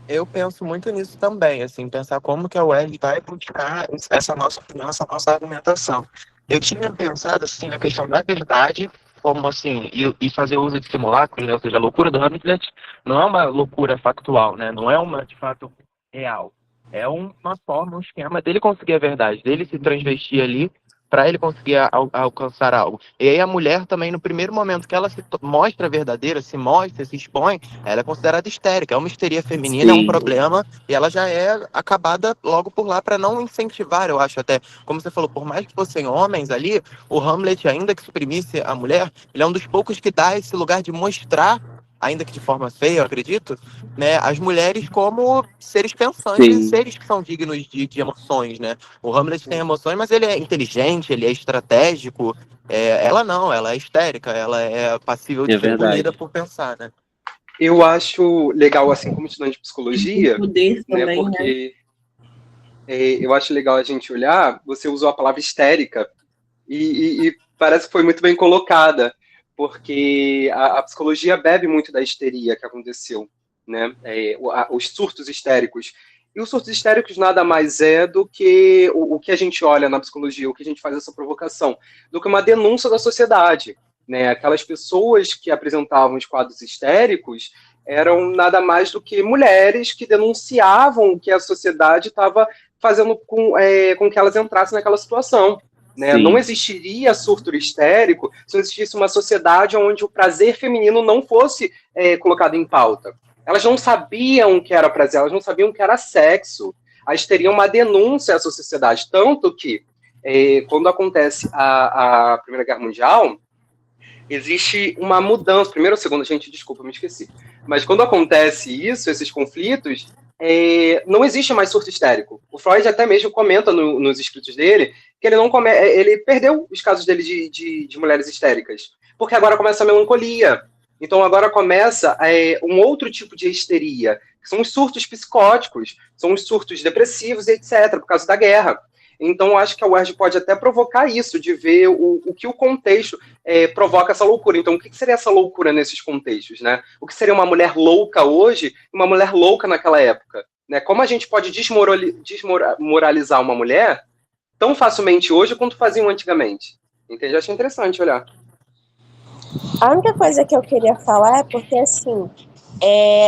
Speaker 2: Eu penso muito nisso também, assim, pensar como que a UERJ vai buscar essa nossa opinião, essa nossa argumentação. Eu tinha pensado, assim, na questão da verdade, como, assim, e fazer uso de simulacros, né? Ou seja, a loucura do Hamlet não é uma loucura factual, né? Não é uma, de fato, real. É uma forma, um esquema dele conseguir a verdade, dele se transvestir ali para ele conseguir alcançar algo. E aí a mulher também, no primeiro momento que ela se mostra verdadeira, se mostra, se expõe, ela é considerada histérica. É uma histeria feminina,
Speaker 6: Sim.
Speaker 2: É um problema, e ela já é acabada logo por lá para não incentivar, eu acho até. Como você falou, por mais que fossem homens ali, o Hamlet, ainda que suprimisse a mulher, ele é um dos poucos que dá esse lugar de mostrar, ainda que de forma feia, eu acredito, né, as mulheres como seres pensantes,
Speaker 6: Sim.
Speaker 2: seres que são dignos de emoções, né? O Hamlet tem emoções, mas ele é inteligente, ele é estratégico. Ela não, ela é histérica, ela é passível de ser punida por pensar, né?
Speaker 3: Eu acho legal, assim, como estudante de psicologia,
Speaker 1: Poder
Speaker 3: né,
Speaker 1: também, né?
Speaker 3: porque eu acho legal a gente olhar, você usou a palavra histérica, e parece que foi muito bem colocada, porque a psicologia bebe muito da histeria que aconteceu, né? Os surtos histéricos. E os surtos histéricos nada mais é do que o que a gente olha na psicologia, o que a gente faz essa provocação, do que uma denúncia da sociedade, né? Aquelas pessoas que apresentavam os quadros histéricos eram nada mais do que mulheres que denunciavam que a sociedade estava fazendo com que elas entrassem naquela situação. Né? Não existiria surto histérico se não existisse uma sociedade onde o prazer feminino não fosse colocado em pauta. Elas não sabiam o que era prazer, elas não sabiam o que era sexo. A histeria é uma denúncia a essa sociedade. Tanto que, quando acontece a Primeira Guerra Mundial, existe uma mudança. Primeiro ou segundo, gente, desculpa, me esqueci. Mas quando acontece isso, esses conflitos, não existe mais surto histérico. O Freud até mesmo comenta nos escritos dele que ele perdeu os casos dele de mulheres histéricas, porque agora começa a melancolia. Então agora começa um outro tipo de histeria, que são os surtos psicóticos, são os surtos depressivos, etc., por causa da guerra. Então, eu acho que a UERJ pode até provocar isso, de ver o que o contexto provoca essa loucura. Então, o que seria essa loucura nesses contextos, né? O que seria uma mulher louca hoje e uma mulher louca naquela época? Né? Como a gente pode desmoralizar uma mulher tão facilmente hoje quanto faziam antigamente? Entende? Eu achei interessante olhar.
Speaker 4: A única coisa que eu queria falar é porque, assim,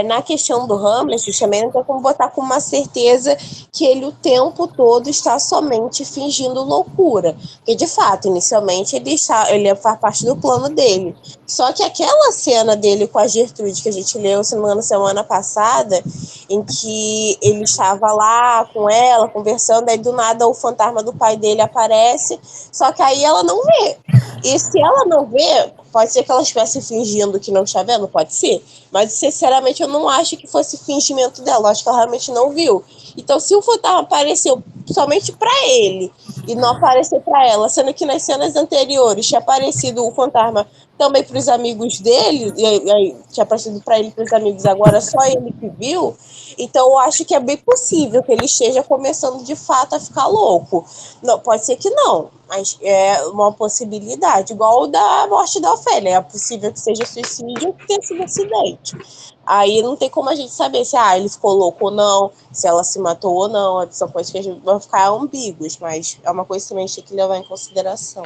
Speaker 4: na questão do Hamlet, também não tem como botar com uma certeza que ele o tempo todo está somente fingindo loucura. Porque, de fato, inicialmente ele faz parte do plano dele. Só que aquela cena dele com a Gertrude, que a gente leu semana passada, em que ele estava lá com ela, conversando, aí do nada o fantasma do pai dele aparece, só que aí ela não vê. E se ela não vê, pode ser que ela estivesse fingindo que não está vendo, pode ser. Mas, sinceramente, eu não acho que fosse fingimento dela. Eu acho que ela realmente não viu. Então, se o fantasma apareceu somente para ele e não apareceu para ela, sendo que nas cenas anteriores tinha aparecido o fantasma também para os amigos dele, e aí tinha aparecido para ele e para os amigos, agora só ele que viu, então eu acho que é bem possível que ele esteja começando de fato a ficar louco. Não, pode ser que não, mas é uma possibilidade, igual o da morte da Ofélia. É possível que seja suicídio ou que tenha sido acidente. Aí não tem como a gente saber se ele ficou louco ou não, se ela se matou ou não. São coisas que a gente vai ficar ambíguos, mas é uma coisa que também a gente tem que levar em consideração.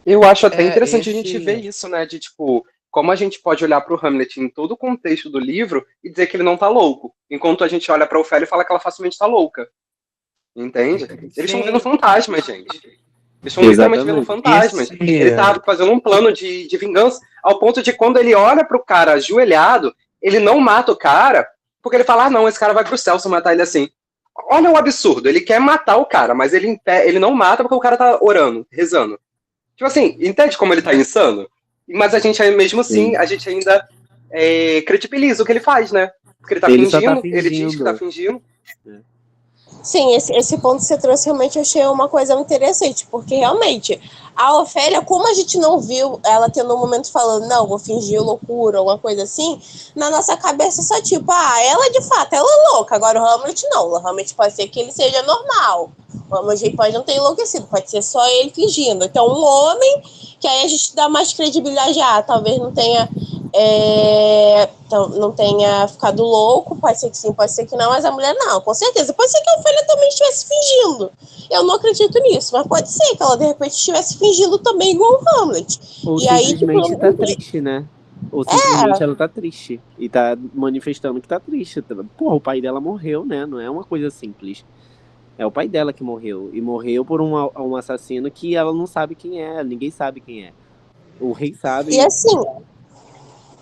Speaker 3: Eu acho até interessante a gente ver isso, né? De tipo, como a gente pode olhar para o Hamlet em todo o contexto do livro e dizer que ele não tá louco, enquanto a gente olha para Ofélia e fala que ela facilmente tá louca. Entende? Eles estão vendo fantasmas, gente. Eles estão literalmente vendo fantasmas. Ele tá fazendo um plano de vingança, ao ponto de quando ele olha pro cara ajoelhado, ele não mata o cara, porque ele fala, não, esse cara vai pro céu se eu matar ele assim. Olha o absurdo, ele quer matar o cara, mas ele não mata porque o cara tá orando, rezando. Tipo assim, entende como ele tá insano? Mas a gente, mesmo assim, a gente ainda credibiliza o que ele faz, né? Porque ele tá fingindo, ele diz que tá fingindo.
Speaker 4: Sim, esse ponto que você trouxe realmente eu achei uma coisa interessante, porque realmente a Ofélia, como a gente não viu ela tendo um momento falando, não, vou fingir loucura, alguma coisa assim, na nossa cabeça só tipo, ela de fato, ela é louca, agora o Hamlet não, o Hamlet pode ser que ele seja normal, o Hamlet pode não ter enlouquecido, pode ser só ele fingindo, então um homem, que aí a gente dá mais credibilidade, talvez não tenha ficado louco, pode ser que sim, pode ser que não, mas a mulher não, com certeza, pode ser que a Ofélia também estivesse fingindo, eu não acredito nisso, mas pode ser que ela de repente estivesse fingindo também igual o Hamlet.
Speaker 6: Ou
Speaker 4: e
Speaker 6: simplesmente tá triste, né? Ou simplesmente ela tá triste e tá manifestando que tá triste. Porra, o pai dela morreu, né? Não é uma coisa simples. É o pai dela que morreu. E morreu por um assassino que ela não sabe quem é. Ninguém sabe quem é. O rei sabe.
Speaker 4: E assim,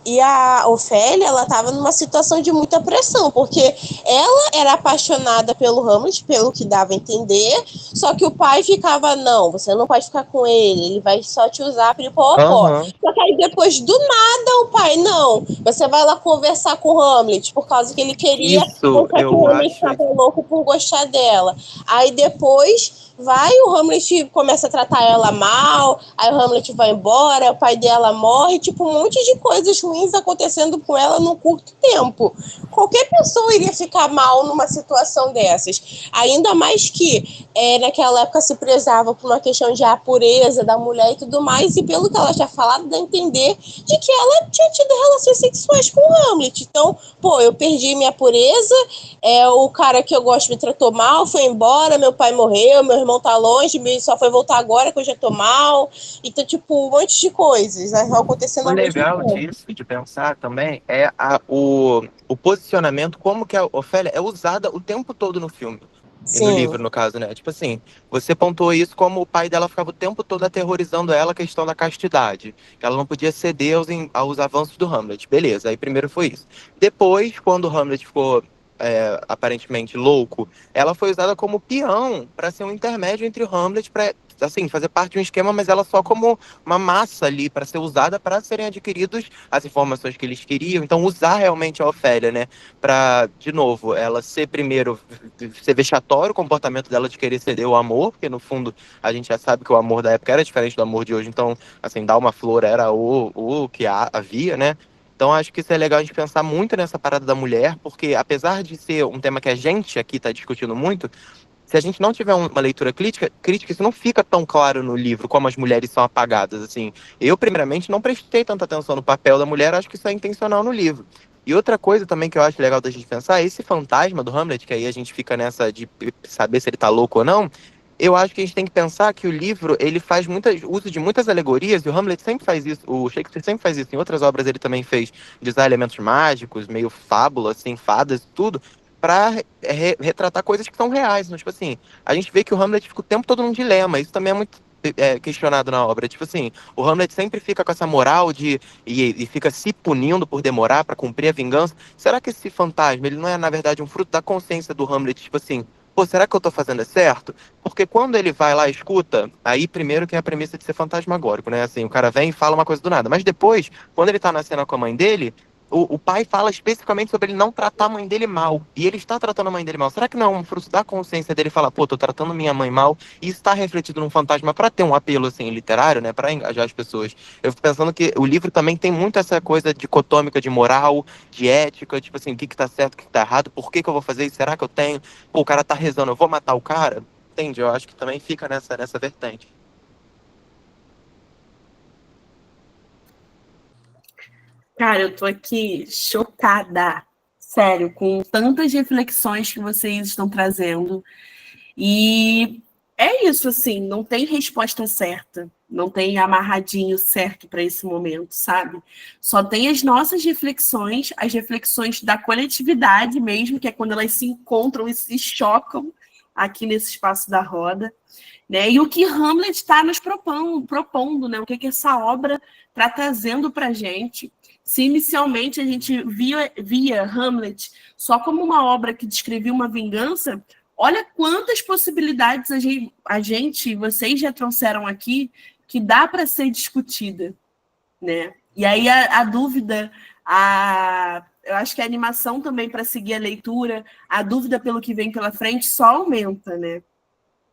Speaker 4: e a Ofélia, ela estava numa situação de muita pressão, porque ela era apaixonada pelo Hamlet, pelo que dava a entender, só que o pai ficava, não, você não pode ficar com ele vai só te usar para Só que aí depois, do nada, o pai, não, você vai lá conversar com o Hamlet, por causa que ele queria que o Hamlet estava louco por gostar dela. Aí depois o Hamlet começa a tratar ela mal, aí o Hamlet vai embora, o pai dela morre, tipo, um monte de coisas ruins acontecendo com ela num curto tempo. Qualquer pessoa iria ficar mal numa situação dessas. Ainda mais que naquela época se prezava por uma questão de pureza da mulher e tudo mais, e pelo que ela tinha falado, dá a entender de que ela tinha tido relações sexuais com o Hamlet. Então, eu perdi minha pureza, o cara que eu gosto me tratou mal, foi embora, meu pai morreu, meu irmão tá longe, só foi voltar agora que eu já tô mal. Então, tipo, um monte de coisas acontecendo
Speaker 2: O
Speaker 4: ao mesmo
Speaker 2: legal
Speaker 4: tempo.
Speaker 2: disso, de pensar também, é o posicionamento, como que a Ofélia é usada o tempo todo no filme. E no
Speaker 4: Sim.
Speaker 2: livro, no caso, né? Tipo assim, você pontuou isso como o pai dela ficava o tempo todo aterrorizando ela, a questão da castidade. Que ela não podia ceder aos avanços do Hamlet. Beleza, aí primeiro foi isso. Depois, quando o Hamlet ficou aparentemente louco, ela foi usada como peão para ser um intermédio entre o Hamlet, para assim, fazer parte de um esquema, mas ela só como uma massa ali para ser usada para serem adquiridos as informações que eles queriam. Então, usar realmente a Ofélia, né? Para, de novo, ela ser vexatório o comportamento dela de querer ceder o amor, porque no fundo a gente já sabe que o amor da época era diferente do amor de hoje, então, assim, dar uma flor era o que havia, né? Então, acho que isso é legal a gente pensar muito nessa parada da mulher, porque apesar de ser um tema que a gente aqui está discutindo muito, se a gente não tiver uma leitura crítica, isso não fica tão claro no livro, como as mulheres são apagadas, assim. Eu, primeiramente, não prestei tanta atenção no papel da mulher, acho que isso é intencional no livro. E outra coisa também que eu acho legal da gente pensar, esse fantasma do Hamlet, que aí a gente fica nessa de saber se ele tá louco ou não, eu acho que a gente tem que pensar que o livro, ele faz uso de muitas alegorias, e o Hamlet sempre faz isso, o Shakespeare sempre faz isso, em outras obras ele também fez, de usar elementos mágicos, meio fábula, assim, fadas, tudo, para retratar coisas que são reais. Né? Tipo assim, a gente vê que o Hamlet fica o tempo todo num dilema. Isso também é muito questionado na obra. Tipo assim, o Hamlet sempre fica com essa moral e fica se punindo por demorar para cumprir a vingança. Será que esse fantasma, ele não é, na verdade, um fruto da consciência do Hamlet? Tipo assim, pô, será que eu tô fazendo certo? Porque quando ele vai lá e escuta, aí primeiro que é a premissa de ser fantasmagórico, né? Assim, o cara vem e fala uma coisa do nada. Mas depois, quando ele tá na cena com a mãe dele, o pai fala especificamente sobre ele não tratar a mãe dele mal. E ele está tratando a mãe dele mal. Será que não é um fruto da consciência dele falar, pô, tô tratando minha mãe mal? E isso está refletido num fantasma para ter um apelo, assim, literário, né? Para engajar as pessoas. Eu fico pensando que o livro também tem muito essa coisa dicotômica de moral, de ética, tipo assim, o que tá certo, o que tá errado, por que eu vou fazer isso? Será que eu tenho? Pô, o cara tá rezando, eu vou matar o cara? Entende? Eu acho que também fica nessa vertente.
Speaker 1: Cara, eu tô aqui chocada, sério, com tantas reflexões que vocês estão trazendo. E é isso, assim, não tem resposta certa, não tem amarradinho certo para esse momento, sabe? Só tem as nossas reflexões, as reflexões da coletividade mesmo, que é quando elas se encontram e se chocam aqui nesse espaço da roda, né? E o que Hamlet está nos propondo, né? O que essa obra está trazendo para a gente. Se inicialmente a gente via Hamlet só como uma obra que descrevia uma vingança, olha quantas possibilidades a gente, vocês já trouxeram aqui, que dá para ser discutida, né? E aí a dúvida, eu acho que a animação também para seguir a leitura, a dúvida pelo que vem pela frente só aumenta, né?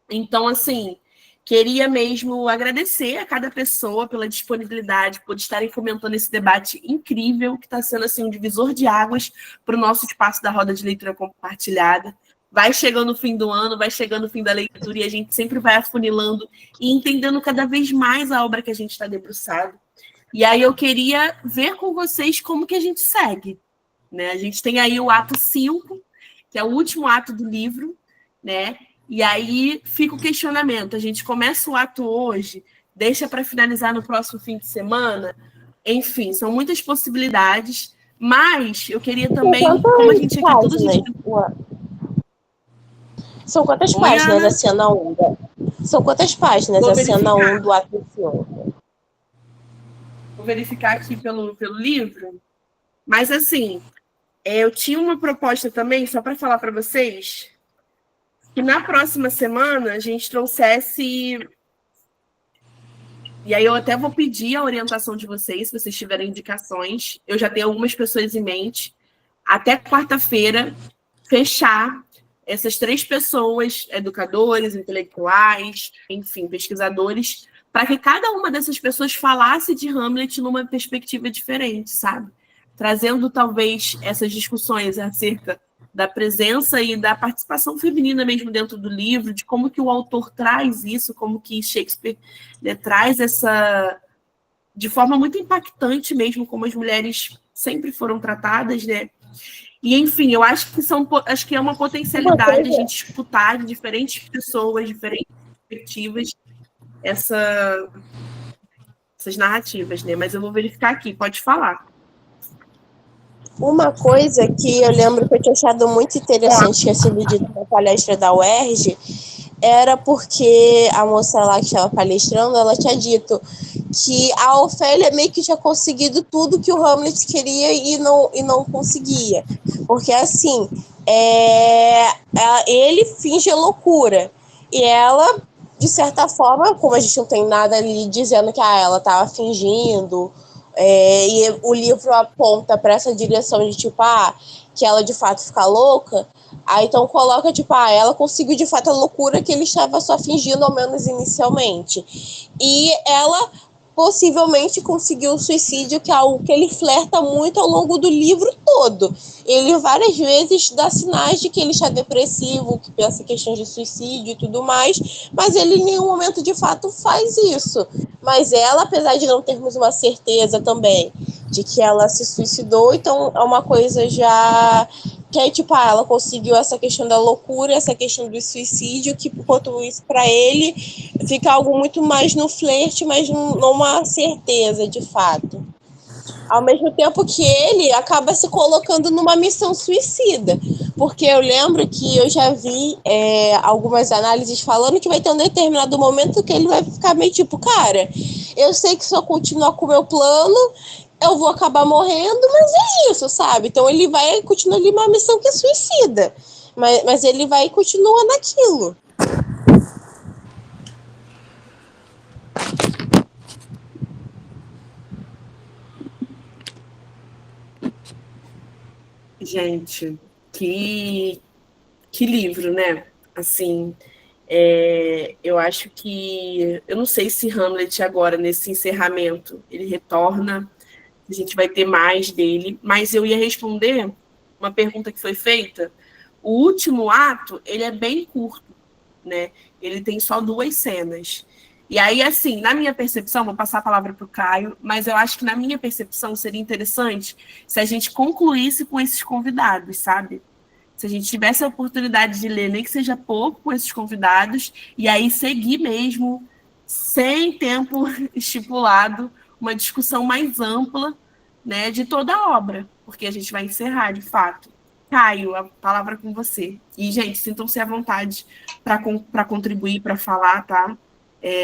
Speaker 1: Então, assim, queria mesmo agradecer a cada pessoa pela disponibilidade, por estarem fomentando esse debate incrível, que está sendo assim, um divisor de águas para o nosso espaço da roda de leitura compartilhada. Vai chegando o fim do ano, vai chegando o fim da leitura, e a gente sempre vai afunilando e entendendo cada vez mais a obra que a gente está debruçado. E aí eu queria ver com vocês como que a gente segue. Né? A gente tem aí o ato 5, que é o último ato do livro, né? E aí fica o questionamento. A gente começa o ato hoje, deixa para finalizar no próximo fim de semana. Enfim, são muitas possibilidades. Mas eu queria também, como a gente aqui tudo...
Speaker 4: São quantas páginas a cena 1? São quantas páginas a cena 1 do ato 5?
Speaker 1: Vou verificar aqui pelo livro. Mas, assim, eu tinha uma proposta também, só para falar para vocês, que na próxima semana a gente trouxesse... E aí eu até vou pedir a orientação de vocês, se vocês tiverem indicações. Eu já tenho algumas pessoas em mente. Até quarta-feira, fechar essas 3 pessoas, educadores, intelectuais, enfim, pesquisadores, para que cada uma dessas pessoas falasse de Hamlet numa perspectiva diferente, sabe? Trazendo talvez essas discussões acerca da presença e da participação feminina mesmo dentro do livro, de como que o autor traz isso, como que Shakespeare, né, traz essa, de forma muito impactante mesmo, como as mulheres sempre foram tratadas, né? E, enfim, eu acho que é uma potencialidade a gente escutar de diferentes pessoas, diferentes perspectivas, essas narrativas, né? Mas eu vou verificar aqui, pode falar.
Speaker 4: Uma coisa que eu lembro que eu tinha achado muito interessante que tinha sido dito na palestra da UERJ era porque a moça lá que estava palestrando, ela tinha dito que a Ofélia meio que tinha conseguido tudo que o Hamlet queria e não conseguia. Porque, assim, ele finge loucura. E ela, de certa forma, como a gente não tem nada ali dizendo que ela estava fingindo, e o livro aponta para essa direção de, tipo, que ela de fato fica louca, aí então coloca, tipo, ela conseguiu de fato a loucura que ele estava só fingindo, ao menos inicialmente. E ela possivelmente conseguiu o suicídio, que é algo que ele flerta muito ao longo do livro todo. Ele várias vezes dá sinais de que ele está depressivo, que pensa em questões de suicídio e tudo mais, mas ele em nenhum momento de fato faz isso. Mas ela, apesar de não termos uma certeza também de que ela se suicidou, então é uma coisa já que é tipo, ela conseguiu essa questão da loucura, essa questão do suicídio, que enquanto isso para ele fica algo muito mais no flerte, mas não uma certeza de fato. Ao mesmo tempo que ele acaba se colocando numa missão suicida. Porque eu lembro que eu já vi algumas análises falando que vai ter um determinado momento que ele vai ficar meio tipo, cara, eu sei que se eu continuar com o meu plano, eu vou acabar morrendo, mas é isso, sabe? Então ele vai continuar ali uma missão que é suicida. Mas ele vai continuar naquilo.
Speaker 1: Gente, que livro, né? Assim, eu acho que... Eu não sei se Hamlet agora, nesse encerramento, ele retorna, a gente vai ter mais dele, mas eu ia responder uma pergunta que foi feita. O último ato, ele é bem curto, né? Ele tem só 2 cenas. E aí, assim, na minha percepção, vou passar a palavra para o Caio, mas eu acho que na minha percepção seria interessante se a gente concluísse com esses convidados, sabe? Se a gente tivesse a oportunidade de ler, nem que seja pouco, com esses convidados, e aí seguir mesmo, sem tempo estipulado, uma discussão mais ampla, né, de toda a obra, porque a gente vai encerrar, de fato. Caio, a palavra é com você. E, gente, sintam-se à vontade para contribuir, para falar, tá?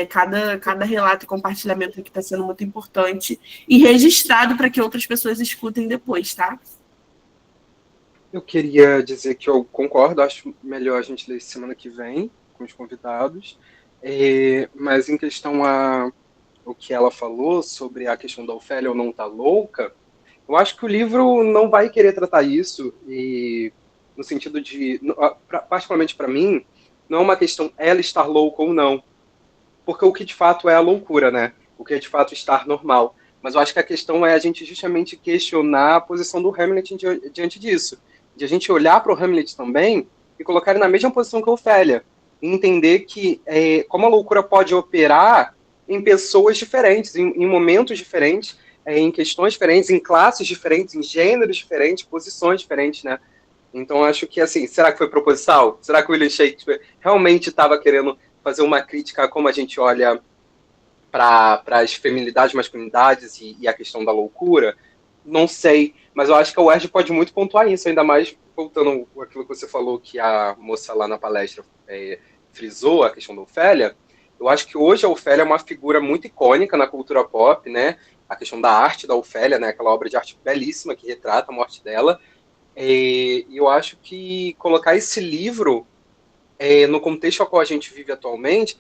Speaker 1: Cada relato e compartilhamento aqui está sendo muito importante e registrado para que outras pessoas escutem depois, tá?
Speaker 3: Eu queria dizer que eu concordo, acho melhor a gente ler semana que vem com os convidados, mas em questão o que ela falou sobre a questão da Ofélia ou não estar louca, eu acho que o livro não vai querer tratar isso, e no sentido de, particularmente para mim, não é uma questão ela estar louca ou não, porque o que de fato é a loucura, né? O que é de fato estar normal. Mas eu acho que a questão é a gente justamente questionar a posição do Hamlet diante disso. De a gente olhar para o Hamlet também e colocar ele na mesma posição que a Ofélia. E entender que como a loucura pode operar em pessoas diferentes, em momentos diferentes, em questões diferentes, em classes diferentes, em gêneros diferentes, posições diferentes, né? Então acho que, assim, será que foi proposital? Será que o William Shakespeare realmente estava querendo fazer uma crítica a como a gente olha para as feminilidades, masculinidades e a questão da loucura? Não sei, mas eu acho que a UERJ pode muito pontuar isso, ainda mais voltando àquilo que você falou, que a moça lá na palestra frisou, a questão da Ofélia. Eu acho que hoje a Ofélia é uma figura muito icônica na cultura pop, né? A questão da arte da Ofélia, né? Aquela obra de arte belíssima que retrata a morte dela. E eu acho que colocar esse livro no contexto ao qual a gente vive atualmente,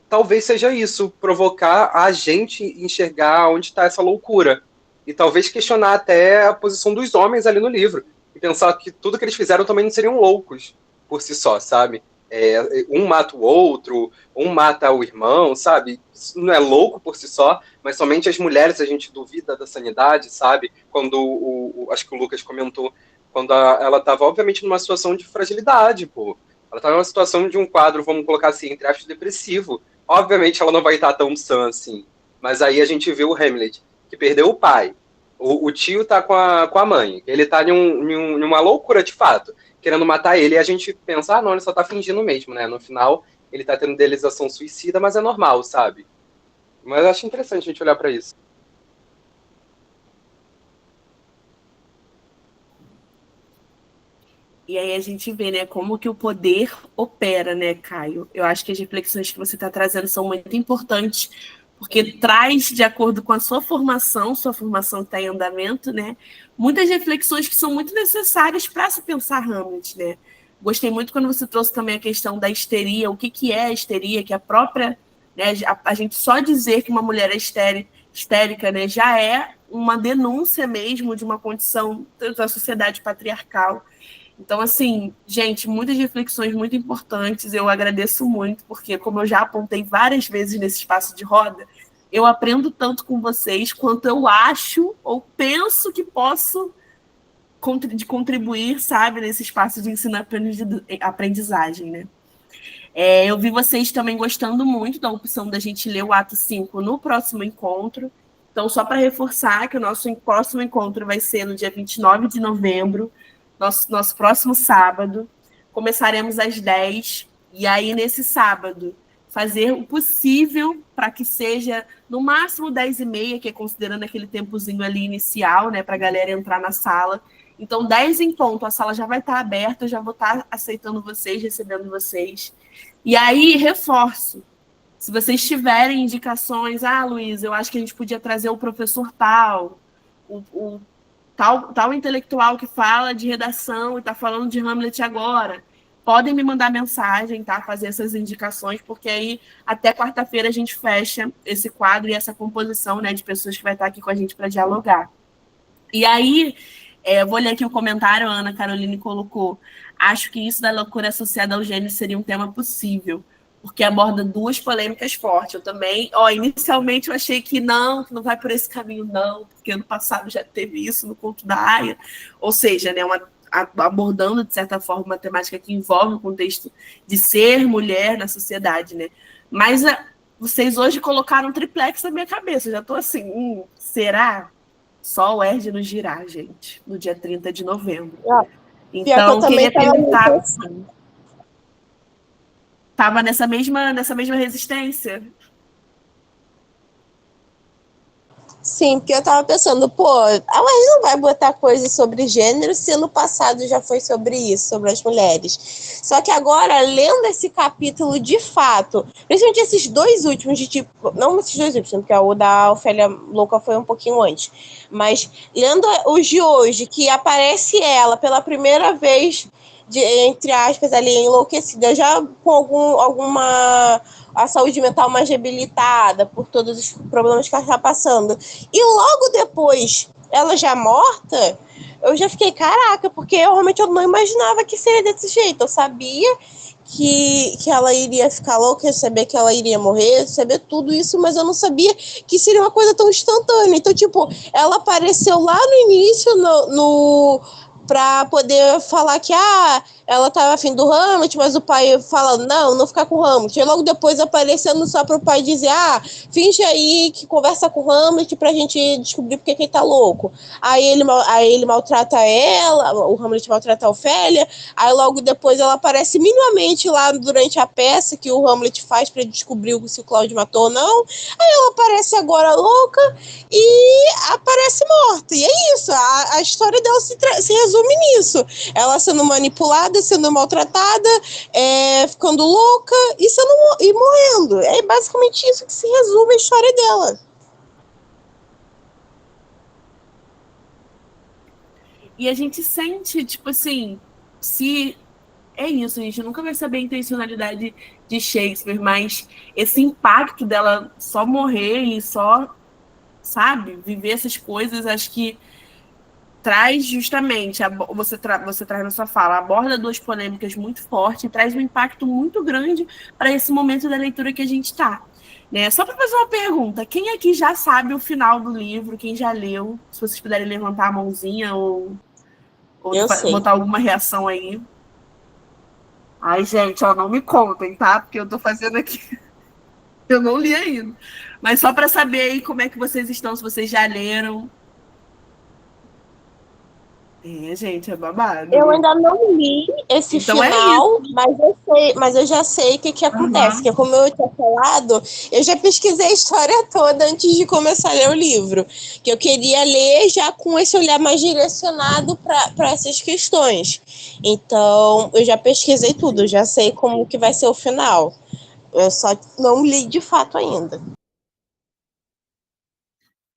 Speaker 3: talvez seja isso, provocar a gente enxergar onde está essa loucura. E talvez questionar até a posição dos homens ali no livro. E pensar que tudo que eles fizeram também não seriam loucos por si só, sabe? Um mata o outro, um mata o irmão, sabe? Isso não é louco por si só, mas somente as mulheres a gente duvida da sanidade, sabe? Quando acho que o Lucas comentou, quando ela estava, obviamente, numa situação de fragilidade, pô. Ela estava numa situação de um quadro, vamos colocar assim, entre aspas, depressivo. Obviamente ela não vai estar tão sã assim. Mas aí a gente vê o Hamlet, que perdeu o pai. O tio tá com a mãe. Ele tá numa loucura de fato, querendo matar ele, e a gente pensa, não, ele só tá fingindo mesmo, né? No final, ele tá tendo idealização suicida, mas é normal, sabe? Mas eu acho interessante a gente olhar pra isso.
Speaker 1: E aí a gente vê, né, como que o poder opera, né, Caio? Eu acho que as reflexões que você está trazendo são muito importantes, porque traz, de acordo com a sua formação está em andamento, né, muitas reflexões que são muito necessárias para se pensar Hamlet, né? Gostei muito quando você trouxe também a questão da histeria, o que é a histeria, que a própria, né, a gente só dizer que uma mulher é histérica, né, já é uma denúncia mesmo de uma condição da sociedade patriarcal. Então, assim, gente, muitas reflexões muito importantes, eu agradeço muito, porque como eu já apontei várias vezes nesse espaço de roda, eu aprendo tanto com vocês quanto eu acho ou penso que posso contribuir, sabe, nesse espaço de ensino-aprendizagem, né? Eu vi vocês também gostando muito da opção da gente ler o ato 5 no próximo encontro. Então, só para reforçar que o nosso próximo encontro vai ser no dia 29 de novembro, nosso próximo sábado. Começaremos às 10. E aí, nesse sábado, fazer o possível para que seja no máximo 10h30, que é considerando aquele tempozinho ali inicial, né, para a galera entrar na sala. Então, 10 em ponto, a sala já vai estar aberta, eu já vou estar aceitando vocês, recebendo vocês. E aí, reforço, se vocês tiverem indicações, Luiz, eu acho que a gente podia trazer o professor tal, o tal intelectual que fala de redação e está falando de Hamlet agora, podem me mandar mensagem, tá? Fazer essas indicações, porque aí até quarta-feira a gente fecha esse quadro e essa composição, né, de pessoas que vai estar aqui com a gente para dialogar. E aí, vou ler aqui o comentário, a Ana Caroline colocou: acho que isso da loucura associada ao gênio seria um tema possível, porque aborda duas polêmicas fortes. Eu também, inicialmente eu achei que não vai por esse caminho, não, porque ano passado já teve isso no Conto da Aia, ou seja, né, abordando, de certa forma, uma temática que envolve o contexto de ser mulher na sociedade, né? Mas vocês hoje colocaram um triplex na minha cabeça, eu já estou assim, será? Só o Erd nos girar, gente, no dia 30 de novembro. Então, eu queria perguntar... Estava nessa mesma resistência?
Speaker 4: Sim, porque eu tava pensando, a Laís não vai botar coisas sobre gênero se no passado já foi sobre isso, sobre as mulheres. Só que agora, lendo esse capítulo de fato, principalmente esses dois últimos, não esses dois últimos, porque o da Ofélia Louca foi um pouquinho antes, mas lendo os de hoje, que aparece ela pela primeira vez, entre aspas, ali enlouquecida, já com alguma a saúde mental mais debilitada por todos os problemas que ela está passando. E logo depois, ela já morta, eu já fiquei, caraca, porque realmente eu não imaginava que seria desse jeito. Eu sabia que ela iria ficar louca, eu sabia que ela iria morrer, eu sabia tudo isso, mas eu não sabia que seria uma coisa tão instantânea. Então, ela apareceu lá no início, para poder falar que ela estava afim do Hamlet, mas o pai fala, não ficar com o Hamlet. E logo depois aparecendo só para o pai dizer, finge aí que conversa com o Hamlet pra gente descobrir porque que ele tá louco. Aí ele maltrata ela, o Hamlet maltrata a Ofélia, aí logo depois ela aparece minimamente lá durante a peça que o Hamlet faz para descobrir se o Cláudio matou ou não. Aí ela aparece agora louca e aparece morta. E é isso, a história dela se resume nisso. Ela sendo manipulada, sendo maltratada, ficando louca e morrendo. É basicamente isso que se resume a história dela.
Speaker 1: E a gente sente, se... É isso, a gente nunca vai saber a intencionalidade de Shakespeare, mas esse impacto dela só morrer e só, sabe, viver essas coisas, acho que traz justamente, você traz na sua fala, aborda duas polêmicas muito fortes e traz um impacto muito grande para esse momento da leitura que a gente está. Né? Só para fazer uma pergunta, quem aqui já sabe o final do livro, quem já leu? Se vocês puderem levantar a mãozinha ou botar alguma reação aí. Ai, gente, ó, não me contem, tá? Porque eu tô fazendo aqui. Eu não li ainda. Mas só para saber aí como é que vocês estão, se vocês já leram. Gente, é babado.
Speaker 4: Eu ainda não li esse
Speaker 1: então
Speaker 4: final, mas eu já sei o que acontece. Que como eu tinha falado, eu já pesquisei a história toda antes de começar a ler o livro. Que eu queria ler já com esse olhar mais direcionado para essas questões. Então, eu já pesquisei tudo, já sei como que vai ser o final. Eu só não li de fato ainda.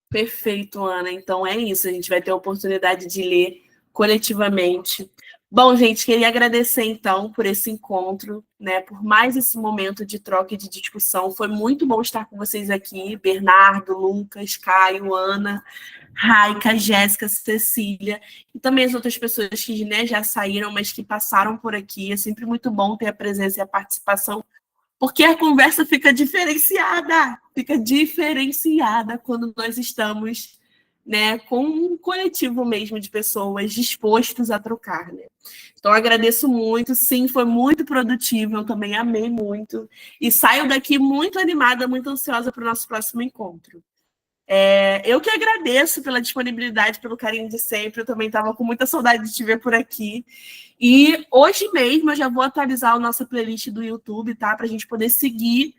Speaker 1: Perfeito, Ana. Então é isso. A gente vai ter a oportunidade de ler coletivamente. Bom, gente, queria agradecer, então, por esse encontro, né, por mais esse momento de troca e de discussão. Foi muito bom estar com vocês aqui, Bernardo, Lucas, Caio, Ana, Raika, Jéssica, Cecília, e também as outras pessoas que, né, já saíram, mas que passaram por aqui. É sempre muito bom ter a presença e a participação, porque a conversa fica diferenciada quando nós estamos, né, com um coletivo mesmo de pessoas dispostos a trocar, né? Então, agradeço muito, sim, foi muito produtivo, eu também amei muito, e saio daqui muito animada, muito ansiosa para o nosso próximo encontro. Eu que agradeço pela disponibilidade, pelo carinho de sempre, eu também estava com muita saudade de te ver por aqui, e hoje mesmo eu já vou atualizar a nossa playlist do YouTube, tá, para a gente poder seguir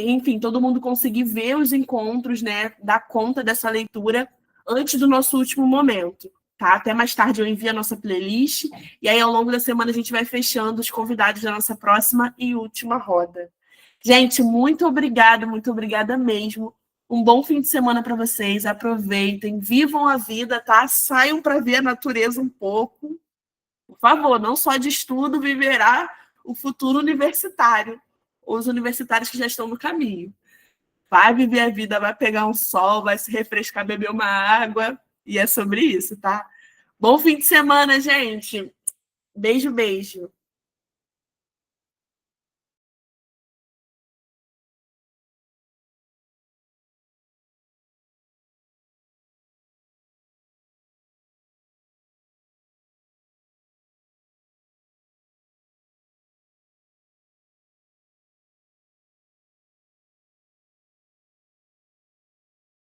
Speaker 1: enfim, todo mundo conseguir ver os encontros, né, dar conta dessa leitura antes do nosso último momento, tá? Até mais tarde eu envio a nossa playlist, e aí ao longo da semana a gente vai fechando os convidados da nossa próxima e última roda. Gente, muito obrigada mesmo. Um bom fim de semana para vocês, aproveitem, vivam a vida, tá? Saiam para ver a natureza um pouco. Por favor, não só de estudo viverá o futuro universitário, os universitários que já estão no caminho. Vai viver a vida, vai pegar um sol, vai se refrescar, beber uma água, e é sobre isso, tá? Bom fim de semana, gente. Beijo, beijo.